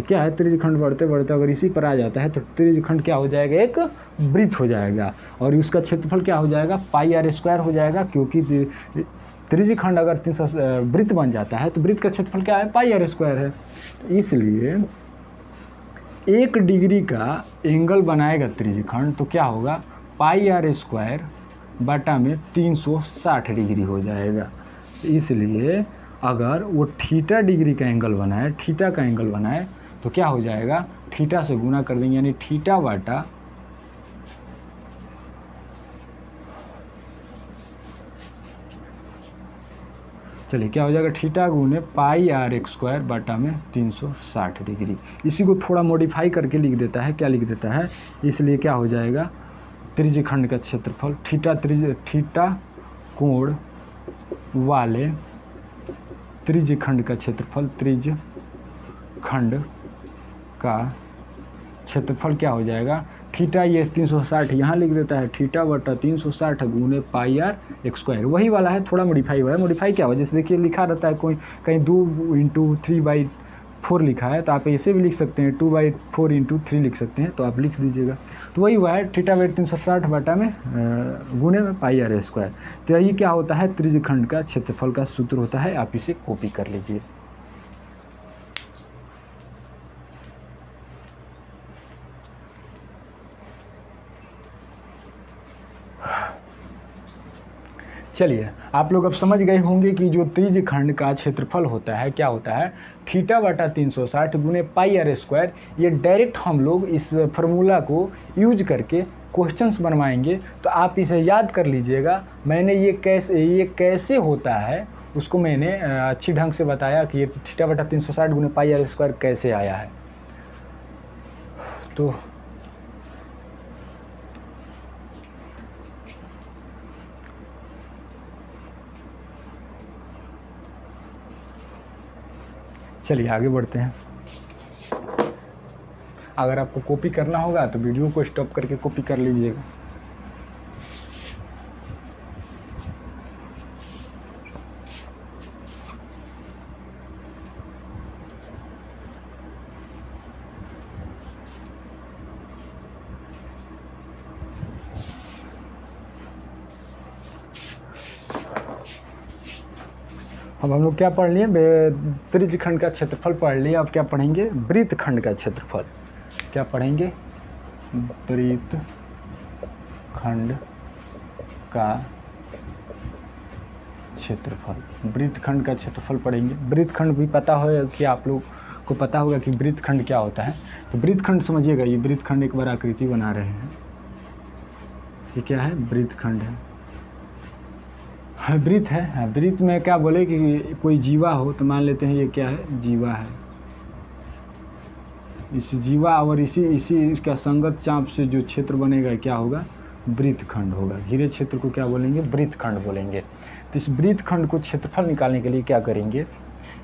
क्या है, त्रिज्यखंड बढ़ते अगर इसी पर आ जाता है तो त्रिज्यखंड क्या हो जाएगा, एक वृत्त हो जाएगा, और उसका क्षेत्रफल क्या हो जाएगा, पाई आर स्क्वायर हो जाएगा। क्योंकि त्रिज्यखंड अगर 300 वृत्त बन जाता है तो वृत्त का क्षेत्रफल क्या है, पाई आर स्क्वायर है। तो इसलिए 1 डिग्री का एंगल बनाएगा त्रिज्यखंड तो क्या होगा, पाई आर स्क्वायर बटा में 360 डिग्री हो जाएगा। इसलिए अगर वो थीटा डिग्री का एंगल बनाए, थीटा का एंगल बनाए तो क्या हो जाएगा, थीटा से गुना कर देंगे, यानी थीटा बटा चलिए क्या हो जाएगा, थीटा गुने पाई आर स्क्वायर बटा में 360 डिग्री। इसी को थोड़ा मॉडिफाई करके लिख देता है, क्या लिख देता है, इसलिए क्या हो जाएगा, त्रिज्यखंड का क्षेत्रफल थीटा कोण वाले त्रिज्यखंड का क्षेत्रफल, त्रिज्यखंड का क्षेत्रफल क्या हो जाएगा, थीटा ये 360 यहाँ लिख देता है, थीटा बटा 360 गुने पाई आर स्क्वायर, वही वाला है, थोड़ा मॉडिफाई हुआ है। मॉडिफाई क्या हुआ, जैसे देखिए लिखा रहता है कोई कहीं 2 × 3/2 4 लिखा है, तो आप ऐसे भी लिख सकते हैं 2/4 × 3 लिख सकते हैं, तो आप लिख दीजिएगा। तो वही हुआ है θ/360 बटा में गुणे में πr²। तो यही क्या होता है, त्रिज्यखंड का क्षेत्रफल का सूत्र होता है। आप इसे कॉपी कर लीजिए। चलिए, आप लोग अब समझ गए होंगे कि जो त्रिज्यखंड का क्षेत्रफल होता है क्या होता है, θ/360 गुणे πr²। ये डायरेक्ट हम लोग इस फार्मूला को यूज करके क्वेश्चंस बनवाएंगे, तो आप इसे याद कर लीजिएगा। मैंने ये कैसे होता है उसको मैंने अच्छी ढंग से बताया कि ये θ/360 गुणे πr² कैसे आया है। तो चलिए आगे बढ़ते हैं। अगर आपको कॉपी करना होगा तो वीडियो को स्टॉप करके कॉपी कर लीजिएगा। अब हम लोग क्या पढ़ लिए, त्रिज्यखंड का क्षेत्रफल पढ़ लिए। अब क्या पढ़ेंगे, वृत्तखंड का क्षेत्रफल। क्या पढ़ेंगे, वृत्तखंड का क्षेत्रफल। वृत्तखंड का क्षेत्रफल पढ़ेंगे। वृत्तखंड भी पता हो कि आप लोग को पता होगा कि वृत्तखंड क्या होता है। तो वृत्तखंड समझिएगा, ये वृत्तखंड एक बार आकृति बना रहे हैं। ये क्या है, वृत्तखंड है, वृत्त है। वृत्त में क्या बोले कि कोई जीवा हो, तो मान लेते हैं ये क्या है, जीवा है। इस जीवा और इसका संगत चाप से जो क्षेत्र बनेगा क्या होगा, वृत्तखंड होगा। घिरे क्षेत्र को क्या बोलेंगे, वृत्तखंड बोलेंगे। तो इस वृत्तखंड को क्षेत्रफल निकालने के लिए क्या करेंगे,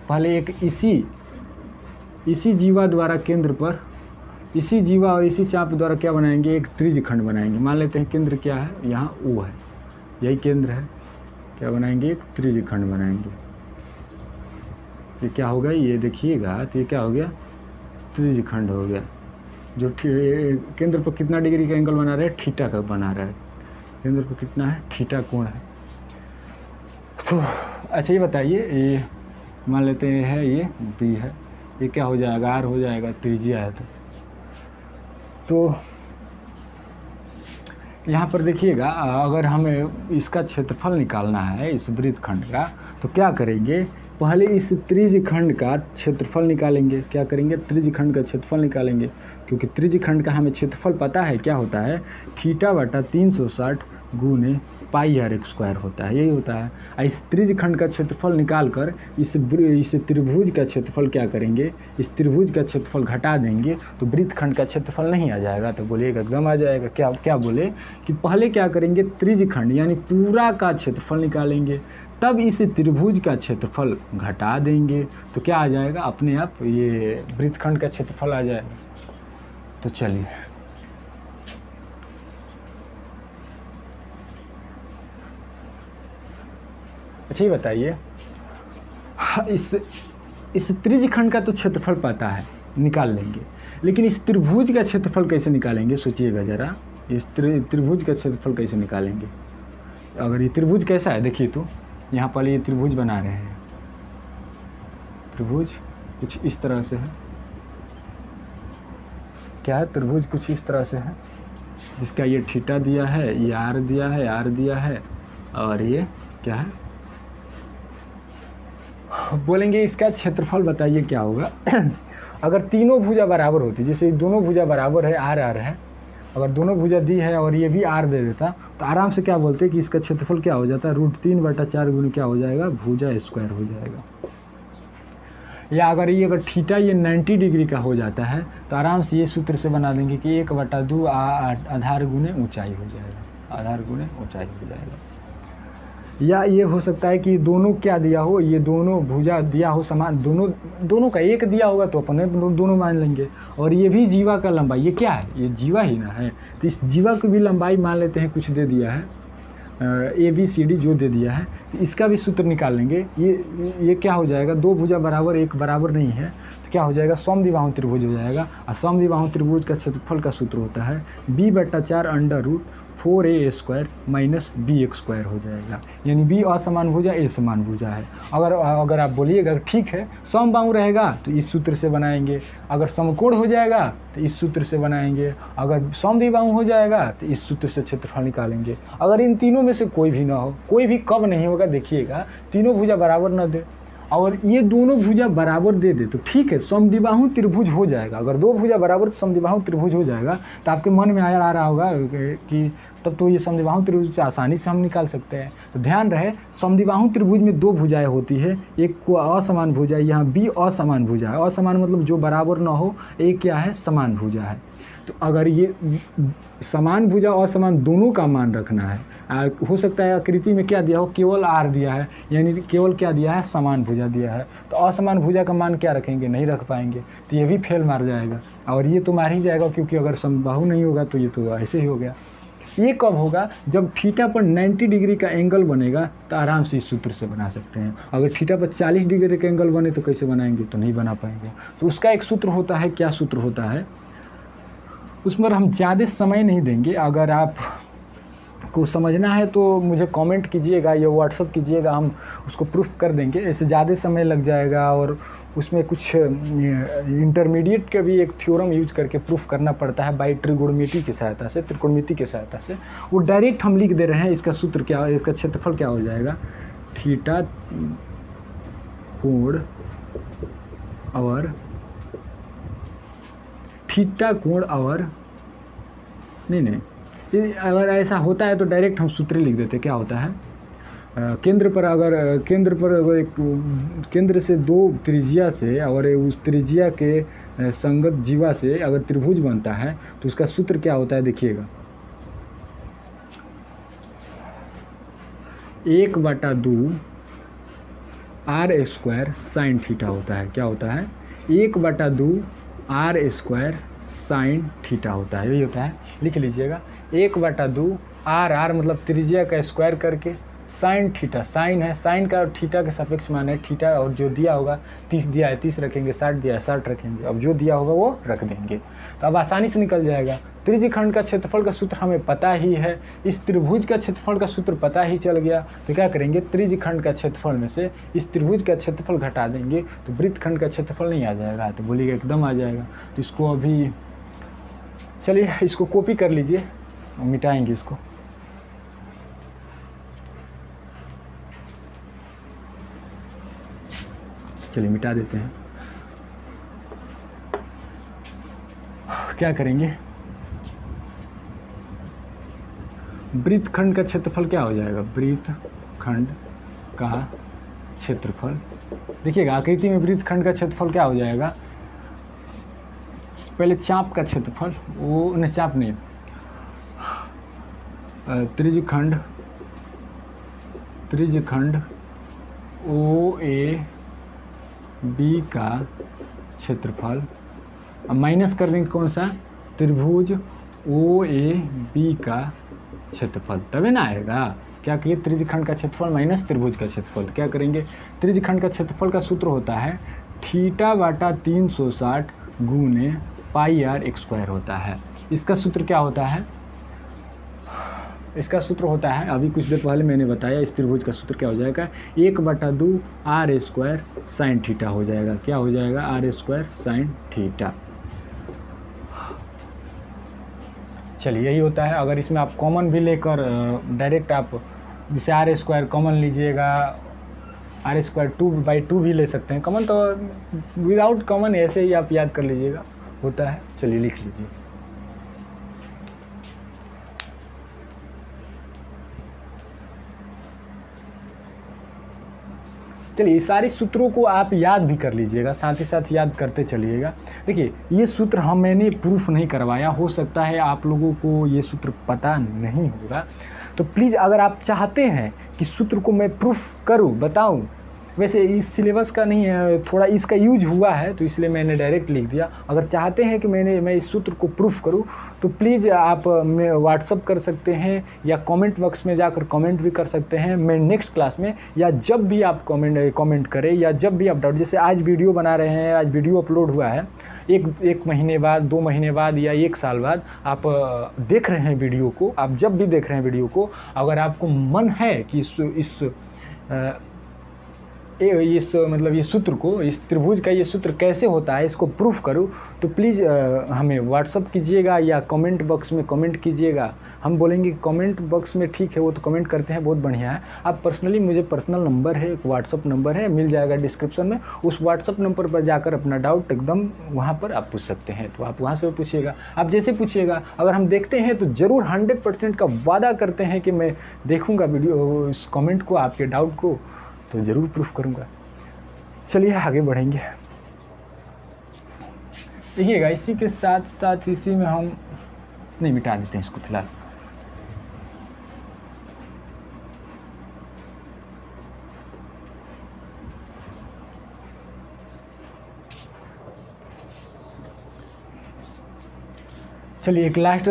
पहले एक इसी जीवा द्वारा केंद्र पर, इसी जीवा और इसी चाप द्वारा क्या बनाएंगे, एक त्रिज्यखंड बनाएंगे। मान लेते हैं केंद्र क्या है, यहाँ O है, यही केंद्र है। क्या बनाएंगे, एक त्रिज्यखंड बनाएंगे। ये क्या होगा, ये देखिएगा, तो ये क्या हो गया, त्रिज्यखंड हो गया। जो केंद्र पर कितना डिग्री का एंगल बना रहा है, थीटा का बना रहा है। केंद्र पर कितना है, थीटा कोण है। तो अच्छा ये बताइए, ये मान लेते हैं ये बी है, ये क्या हो जाएगा, आर हो जाएगा, त्रिज्या है। तो यहाँ पर देखिएगा, अगर हमें इसका क्षेत्रफल निकालना है इस वृत्तखंड का, तो क्या करेंगे, पहले इस त्रिज्यखंड का क्षेत्रफल निकालेंगे। क्या करेंगे, त्रिज्यखंड का क्षेत्रफल निकालेंगे, क्योंकि त्रिज्यखंड का हमें क्षेत्रफल पता है क्या होता है, θ/360 गुणे πr² होता है, यही होता है। इस त्रिज्यखंड का क्षेत्रफल निकालकर इस त्रिभुज का क्षेत्रफल क्या करेंगे, इस त्रिभुज का क्षेत्रफल घटा देंगे, तो वृत्तखंड का क्षेत्रफल नहीं आ जाएगा। तो बोलिएगा गम आ जाएगा। क्या बोले कि पहले क्या करेंगे, त्रिज्यखंड यानी पूरा का क्षेत्रफल निकालेंगे, तब इस त्रिभुज का क्षेत्रफल घटा देंगे, तो क्या आ जाएगा, अपने आप ये वृत्तखंड का क्षेत्रफल आ जाएगा। तो चलिए अच्छा ये बताइए, इस त्रिज्यखंड का तो क्षेत्रफल पता है, निकाल लेंगे, लेकिन इस त्रिभुज का क्षेत्रफल कैसे निकालेंगे, सोचिएगा ज़रा। इस त्रिभुज का क्षेत्रफल कैसे निकालेंगे। अगर ये त्रिभुज कैसा है, देखिए तो यहाँ पर ये त्रिभुज बना रहे हैं। त्रिभुज कुछ इस तरह से है, क्या है, त्रिभुज कुछ इस तरह से है, जिसका ये थीटा दिया है, ये आर दिया है, और ये क्या है, बोलेंगे इसका क्षेत्रफल बताइए क्या होगा। अगर तीनों भुजा बराबर होती, जैसे दोनों भुजा बराबर है, आर है, अगर दोनों भुजा दी है और ये भी आर दे देता, तो आराम से क्या बोलते कि इसका क्षेत्रफल क्या हो जाता है, √3/4 गुने क्या हो जाएगा, भुजा स्क्वायर हो जाएगा। या अगर थीटा ये 90 डिग्री का हो जाता है, तो आराम से ये सूत्र से बना देंगे कि 1/2 आधार गुने ऊंचाई हो जाएगा, आधार गुने ऊंचाई हो जाएगा। या ये हो सकता है कि दोनों क्या दिया हो, ये दोनों भुजा दिया हो समान, दोनों का एक दिया होगा तो अपने दोनों मान लेंगे। और ये भी जीवा का लंबाई, ये क्या है, ये जीवा ही ना है, तो इस जीवा की भी लंबाई मान लेते हैं कुछ दे दिया है, ABCD जो दे दिया है, तो इसका भी सूत्र निकाल लेंगे। ये क्या हो जाएगा, दो भुजा बराबर एक बराबर नहीं है, तो क्या हो जाएगा, समद्विबाहु त्रिभुज हो जाएगा। और समद्विबाहु त्रिभुज का क्षेत्रफल का सूत्र होता है B/4√4A² माइनस BX² हो जाएगा। यानी B असमान भुजा, A समान भुजा है। अगर आप बोलिएगा ठीक है समबाहु रहेगा तो इस सूत्र से बनाएंगे, अगर समकोण हो जाएगा तो इस सूत्र से बनाएंगे, अगर समद्विबाहु हो जाएगा तो इस सूत्र से क्षेत्रफल निकालेंगे। अगर इन तीनों में से कोई भी ना हो, कोई भी कब नहीं होगा, देखिएगा तीनों भुजा बराबर न दे और ये दोनों भुजा बराबर दे दे तो ठीक है समद्विबाहु त्रिभुज हो जाएगा। अगर दो भुजा बराबर समद्विबाहु त्रिभुज हो जाएगा तो आपके मन में आ रहा होगा कि तब तो ये समद्विबाहु त्रिभुज आसानी से हम निकाल सकते हैं। तो ध्यान रहे समद्विबाहु त्रिभुज में दो भुजाएं होती है, एक को असमान भुजा, यहाँ B असमान भुजा है। असमान मतलब जो बराबर ना हो, एक क्या है, समान भुजा है। तो अगर ये समान भुजा असमान दोनों का मान रखना है, हो सकता है आकृति में क्या दिया हो, केवल R दिया है, यानी केवल क्या दिया है, समान भुजा दिया है, तो असमान भुजा का मान क्या रखेंगे, नहीं रख पाएंगे, तो ये भी फेल मार जाएगा और ये तो मार ही जाएगा, क्योंकि अगर समबाहु नहीं होगा तो ये तो ऐसे ही हो गया। ये कब होगा, जब थीटा पर 90 डिग्री का एंगल बनेगा तो आराम से इस सूत्र से बना सकते हैं। अगर थीटा पर 40 डिग्री का एंगल बने तो कैसे बनाएंगे, तो नहीं बना पाएंगे। तो उसका एक सूत्र होता है, क्या सूत्र होता है, उसमें हम ज़्यादा समय नहीं देंगे। अगर आप को समझना है तो मुझे कमेंट कीजिएगा या व्हाट्सअप कीजिएगा, हम उसको प्रूफ कर देंगे। ऐसे ज़्यादा समय लग जाएगा और उसमें कुछ इंटरमीडिएट का भी एक थ्योरम यूज करके प्रूफ करना पड़ता है बाई त्रिकोणमिति की सहायता से, त्रिकोणमिति की सहायता से। वो डायरेक्ट हम लिख दे रहे हैं, इसका सूत्र क्या, इसका क्षेत्रफल क्या हो जाएगा, थीटा कोण और थीटा कोण और नहीं, अगर ऐसा होता है तो डायरेक्ट हम सूत्र लिख देते। क्या होता है, केंद्र पर अगर एक केंद्र से दो त्रिज्या से और उस त्रिज्या के संगत जीवा से अगर त्रिभुज बनता है तो उसका सूत्र क्या होता है, देखिएगा 1/2 R² साइन थीटा होता है। क्या होता है, 1/2 R² साइन थीटा होता है, यही होता है। लिख लीजिएगा 1/2 R मतलब त्रिज्या का स्क्वायर करके साइन थीटा, साइन है, साइन का और थीटा के सापेक्ष मान है थीटा, और जो दिया होगा 30 दिया है 30 रखेंगे, 60 दिया है 60 रखेंगे, अब जो दिया होगा वो रख देंगे, तो अब आसानी से निकल जाएगा। त्रिज्यखंड का क्षेत्रफल का सूत्र हमें पता ही है, इस त्रिभुज का क्षेत्रफल का सूत्र पता ही चल गया, तो क्या करेंगे, त्रिज्यखंड का क्षेत्रफल में से इस त्रिभुज का क्षेत्रफल घटा देंगे तो वृत्तखंड का क्षेत्रफल नहीं आ जाएगा। तो बोलिएगा एकदम आ जाएगा। तो इसको अभी चलिए इसको कॉपी कर लीजिए, मिटाएंगे इसको। चलिए मिटा देते हैं। क्या करेंगे, वृत्तखंड का क्षेत्रफल क्या हो जाएगा, वृत्तखंड का क्षेत्रफल, देखिएगा आकृति में वृत्तखंड का क्षेत्रफल क्या हो जाएगा, पहले चाप का क्षेत्रफल, वो नहीं चाप नहीं, त्रिज्यखंड OAB का क्षेत्रफल, अब माइनस कर देंगे कौन सा, त्रिभुज OAB का क्षेत्रफल, तभी ना आएगा। क्या कहिए, त्रिज्यखंड का क्षेत्रफल माइनस त्रिभुज का क्षेत्रफल। क्या करेंगे, त्रिज्यखंड का क्षेत्रफल का सूत्र होता है θ/360 गुने πr² होता है। इसका सूत्र क्या होता है, इसका सूत्र होता है, अभी कुछ देर पहले मैंने बताया, इस त्रिभुज का सूत्र क्या हो जाएगा, 1/2 R² साइन थीटा हो जाएगा। क्या हो जाएगा, R² साइन थीटा। चलिए यही होता है। अगर इसमें आप कॉमन भी लेकर डायरेक्ट आप जैसे R² कॉमन लीजिएगा, R² 2/2 भी ले सकते हैं कॉमन, तो विदाउट कॉमन ऐसे ही आप याद कर लीजिएगा, होता है। चलिए लिख लीजिए, चलिए सारे सूत्रों को आप याद भी कर लीजिएगा, साथ ही साथ याद करते चलिएगा। देखिए ये सूत्र मैंने प्रूफ नहीं करवाया, हो सकता है आप लोगों को ये सूत्र पता नहीं होगा, तो प्लीज़ अगर आप चाहते हैं कि सूत्र को मैं प्रूफ करूं, बताऊं, वैसे इस सिलेबस का नहीं है, थोड़ा इसका यूज हुआ है तो इसलिए मैंने डायरेक्ट लिख दिया। अगर चाहते हैं कि मैं इस सूत्र को प्रूफ करूं तो प्लीज़ आप व्हाट्सअप कर सकते हैं या कमेंट बॉक्स में जाकर कमेंट भी कर सकते हैं। मैं नेक्स्ट क्लास में या जब भी आप कमेंट करें या जब भी आप डाउट, जैसे आज वीडियो बना रहे हैं, आज वीडियो अपलोड हुआ है, एक महीने बाद, 2 महीने बाद या 1 साल बाद आप देख रहे हैं वीडियो को, आप जब भी देख रहे हैं वीडियो को, अगर आपको मन है कि इस मतलब ये सूत्र को, इस त्रिभुज का ये सूत्र कैसे होता है इसको प्रूफ करूँ, तो प्लीज़ हमें व्हाट्सअप कीजिएगा या कमेंट बॉक्स में कमेंट कीजिएगा। हम बोलेंगे कमेंट बॉक्स में ठीक है, वो तो कमेंट करते हैं, बहुत बढ़िया है। आप पर्सनली, मुझे पर्सनल नंबर है, एक व्हाट्सअप नंबर है, मिल जाएगा डिस्क्रिप्शन में, उस व्हाट्सअप नंबर पर जाकर अपना डाउट एकदम वहाँ पर आप पूछ सकते हैं। तो आप वहाँ से पूछिएगा, आप जैसे पूछिएगा, अगर हम देखते हैं तो ज़रूर 100% का वादा करते हैं कि मैं देखूँगा वीडियो, इस कमेंट को, आपके डाउट को, तो ज़रूर प्रूफ करूँगा। चलिए आगे बढ़ेंगे। देखिएगा, इसी के साथ साथ इसी में हम नहीं, मिटा देते हैं इसको फिलहाल। चलिए एक लास्ट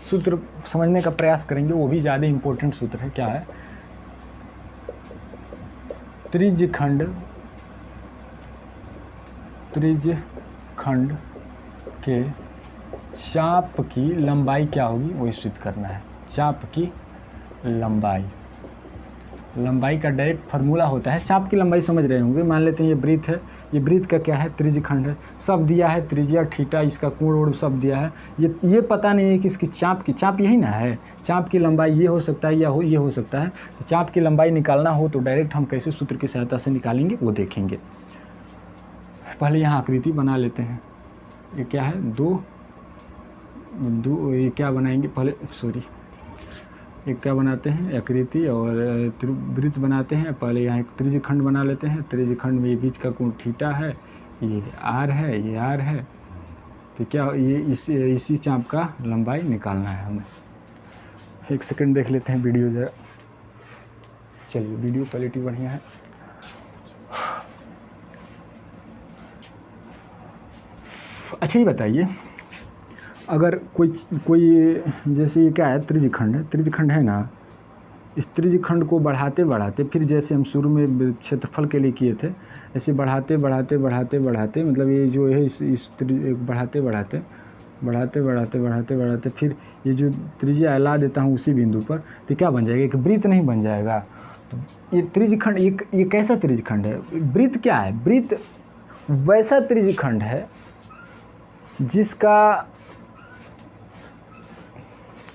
सूत्र समझने का प्रयास करेंगे, वो भी ज़्यादा इम्पोर्टेंट सूत्र है। क्या है? त्रिज्यखंड के चाप की लंबाई क्या होगी वो सिद्ध करना है। चाप की लंबाई का डायरेक्ट फार्मूला होता है। चाप की लंबाई समझ रहे होंगे, मान लेते हैं ये वृत्त है, ये वृत्त का क्या है? त्रिज्यखंड है। सब दिया है, त्रिज्या, थीटा, इसका कोण वोण सब दिया है। ये पता नहीं है कि इसकी चाप यही ना है। चाप की लंबाई ये हो सकता है या ये हो सकता है। तो चाप की लंबाई निकालना हो तो डायरेक्ट हम कैसे सूत्र की सहायता से निकालेंगे वो देखेंगे। पहले यहाँ आकृति बना लेते हैं। ये क्या है? दो ये क्या बनाएंगे पहले, सॉरी, एक क्या बनाते हैं? आकृति और वृत्त बनाते हैं। पहले यहाँ एक त्रिज्यखंड बना लेते हैं। त्रिज्यखंड में ये बीच का कोण थीटा है, ये आर है, ये आर है। तो क्या ये इसी चाप का लंबाई निकालना है हमें। एक सेकंड देख लेते हैं वीडियो जरा। चलिए, वीडियो क्वालिटी बढ़िया है। अच्छा, ये बताइए, अगर कोई जैसे ये क्या है? त्रिज्यखंड है ना। इस त्रिज्यखंड को बढ़ाते बढ़ाते, फिर जैसे हम शुरू में क्षेत्रफल के लिए किए थे, ऐसे बढ़ाते मतलब ये जो है इस बढ़ाते फिर ये जो त्रिज्या ला देता हूँ उसी बिंदु पर, तो क्या बन जाएगा? एक वृत्त नहीं बन जाएगा। तो ये त्रिज्यखंड, ये कैसा त्रिज्यखंड है? वृत्त क्या है? वृत्त वैसा त्रिज्यखंड है जिसका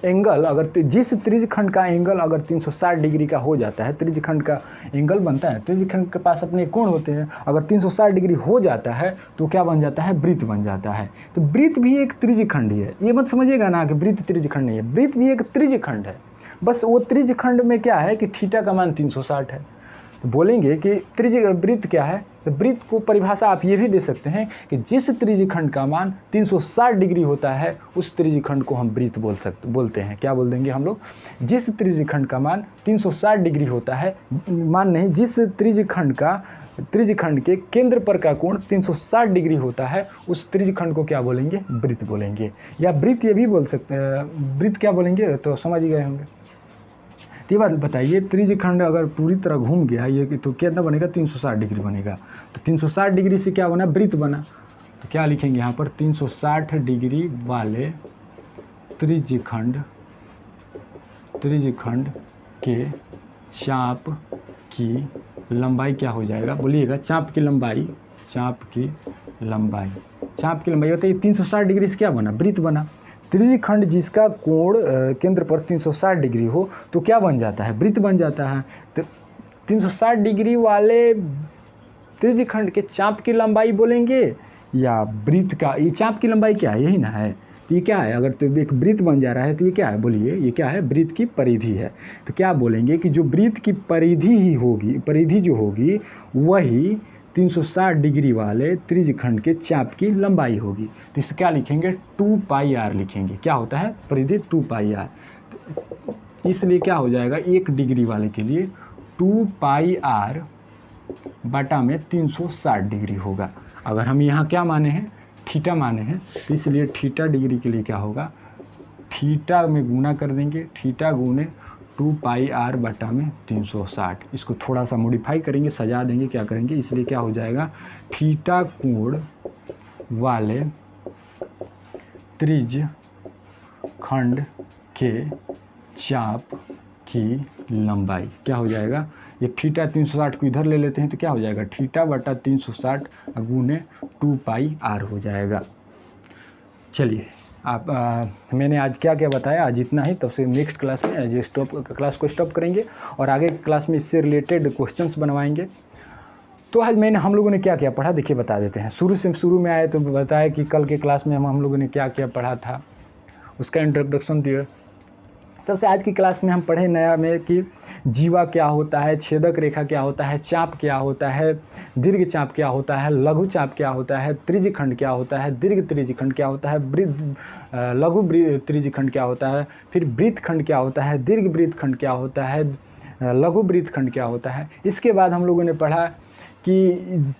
एंगल, अगर जिस त्रिज्यखंड का एंगल अगर 360 डिग्री का हो जाता है, त्रिज्यखंड का एंगल बनता है, त्रिज्यखंड के पास अपने कोण होते हैं, अगर 360 डिग्री हो जाता है तो क्या बन जाता है? वृत्त बन जाता है। तो वृत्त भी एक त्रिज्यखंड ही है। ये मत समझिएगा ना कि वृत्त त्रिज्यखंड नहीं है, वृत्त भी एक त्रिज्यखंड है। बस वो त्रिज्यखंड में क्या है कि थीटा का मान 360 है। तो बोलेंगे कि वृत्त क्या है? तो वृत्त को परिभाषा आप ये भी दे सकते हैं कि जिस त्रिज्यखंड का मान 360 डिग्री होता है उस त्रिज्यखंड को हम वृत्त बोलते हैं। क्या बोल देंगे हम लोग? जिस त्रिज्यखंड का मान 360 डिग्री होता है, मान नहीं, जिस त्रिज्यखंड के केंद्र पर का कोण 360 डिग्री होता है, उस त्रिज्यखंड को क्या बोलेंगे? वृत्त बोलेंगे। या वृत्त ये भी बोल सकते हैं। वृत्त क्या बोलेंगे तो समझ ही गए होंगे। तो ये बात बताइए, त्रिज्यखंड अगर पूरी तरह घूम गया ये, तो कितना बनेगा? 360 डिग्री बनेगा। तो 360 डिग्री से क्या बना? वृत्त बना। तो क्या लिखेंगे यहाँ पर? 360 डिग्री वाले त्रिज्यखंड के चाप की लंबाई क्या हो जाएगा? बोलिएगा। चाप की लंबाई बताइए। 360 डिग्री से क्या बना? वृत्त बना। त्रिज्यखंड जिसका कोण केंद्र पर 360 डिग्री हो तो क्या बन जाता है? वृत्त बन जाता है। तो 360 डिग्री वाले त्रिज्यखंड के चाप की लंबाई बोलेंगे या वृत्त का? ये चाप की लंबाई क्या है? यही ना है। तो ये क्या है? अगर तो एक वृत्त बन जा रहा है तो ये क्या है? बोलिए, ये क्या है? वृत्त की परिधि है। तो क्या बोलेंगे कि जो वृत्त की परिधि ही होगी, परिधि जो होगी वही 360 डिग्री वाले त्रिज्यखंड के चाप की लंबाई होगी। तो इसे क्या लिखेंगे? 2πr लिखेंगे। क्या होता है? परिधि 2πr। इसलिए क्या हो जाएगा? 1 डिग्री वाले के लिए 2πr बटा में 360 डिग्री होगा। अगर हम यहाँ क्या माने हैं, थीटा माने हैं, तो इसलिए थीटा डिग्री के लिए क्या होगा, थीटा में गुना कर देंगे, थीटा गुने 2πr बटा में 360। इसको थोड़ा सा मॉडिफाई करेंगे, सजा देंगे, क्या करेंगे, इसलिए क्या हो जाएगा, थीटा कोण वाले त्रिज्य खंड के चाप की लंबाई क्या हो जाएगा, ये थीटा 360 को इधर ले लेते हैं तो क्या हो जाएगा, थीटा बटा 360 गुने 2πr हो जाएगा। चलिए आप मैंने आज क्या क्या बताया, आज इतना ही। तब से नेक्स्ट क्लास में आज क्लास को स्टॉप करेंगे और आगे क्लास में इससे रिलेटेड क्वेश्चंस बनवाएंगे। तो आज हम लोगों ने क्या क्या पढ़ा, देखिए बता देते हैं। शुरू में आए तो बताया कि कल के क्लास में हम लोगों ने क्या क्या पढ़ा था, उसका इंट्रोडक्शन दिया। तब से आज की क्लास में हम पढ़े नया में कि जीवा क्या होता है, छेदक रेखा क्या होता है, चाप क्या होता है, दीर्घ चाप क्या होता है, लघु चाप क्या होता है, त्रिज्यखंड क्या होता है, दीर्घ त्रिज्यखंड क्या होता है, लघु त्रिज्यखंड क्या होता है, फिर वृत्तखंड क्या होता है, दीर्घ वृत्तखंड क्या होता है, लघु वृत्तखंड क्या होता है। इसके बाद हम लोगों ने पढ़ा कि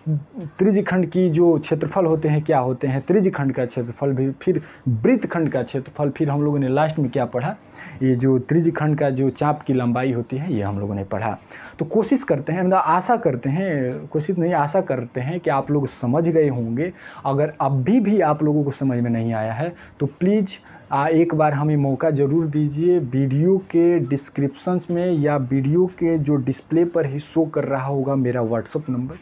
त्रिज्यखंड की जो क्षेत्रफल होते हैं क्या होते हैं, त्रिज्यखंड का क्षेत्रफल भी, फिर वृत्तखंड का क्षेत्रफल, फिर हम लोगों ने लास्ट में क्या पढ़ा, ये जो त्रिज्यखंड का जो चाप की लंबाई होती है ये हम लोगों ने पढ़ा। तो कोशिश करते हैं, मतलब आशा करते हैं, कोशिश नहीं आशा करते हैं कि आप लोग समझ गए होंगे। अगर अभी भी आप लोगों को समझ में नहीं आया है तो प्लीज़ एक बार हमें मौका ज़रूर दीजिए। वीडियो के डिस्क्रिप्शंस में या वीडियो के जो डिस्प्ले पर ही शो कर रहा होगा मेरा व्हाट्सअप नंबर,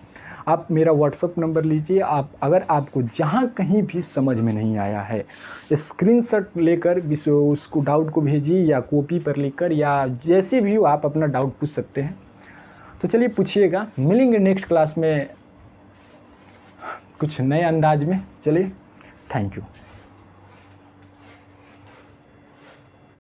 आप मेरा व्हाट्सअप नंबर लीजिए। आप अगर आपको जहाँ कहीं भी समझ में नहीं आया है, स्क्रीनशॉट लेकर उसको डाउट को भेजिए या कॉपी पर लिखकर, या जैसे भी हो आप अपना डाउट पूछ सकते हैं। तो चलिए पूछिएगा, मिलेंगे नेक्स्ट क्लास में कुछ नए अंदाज में। चलिए, थैंक यू।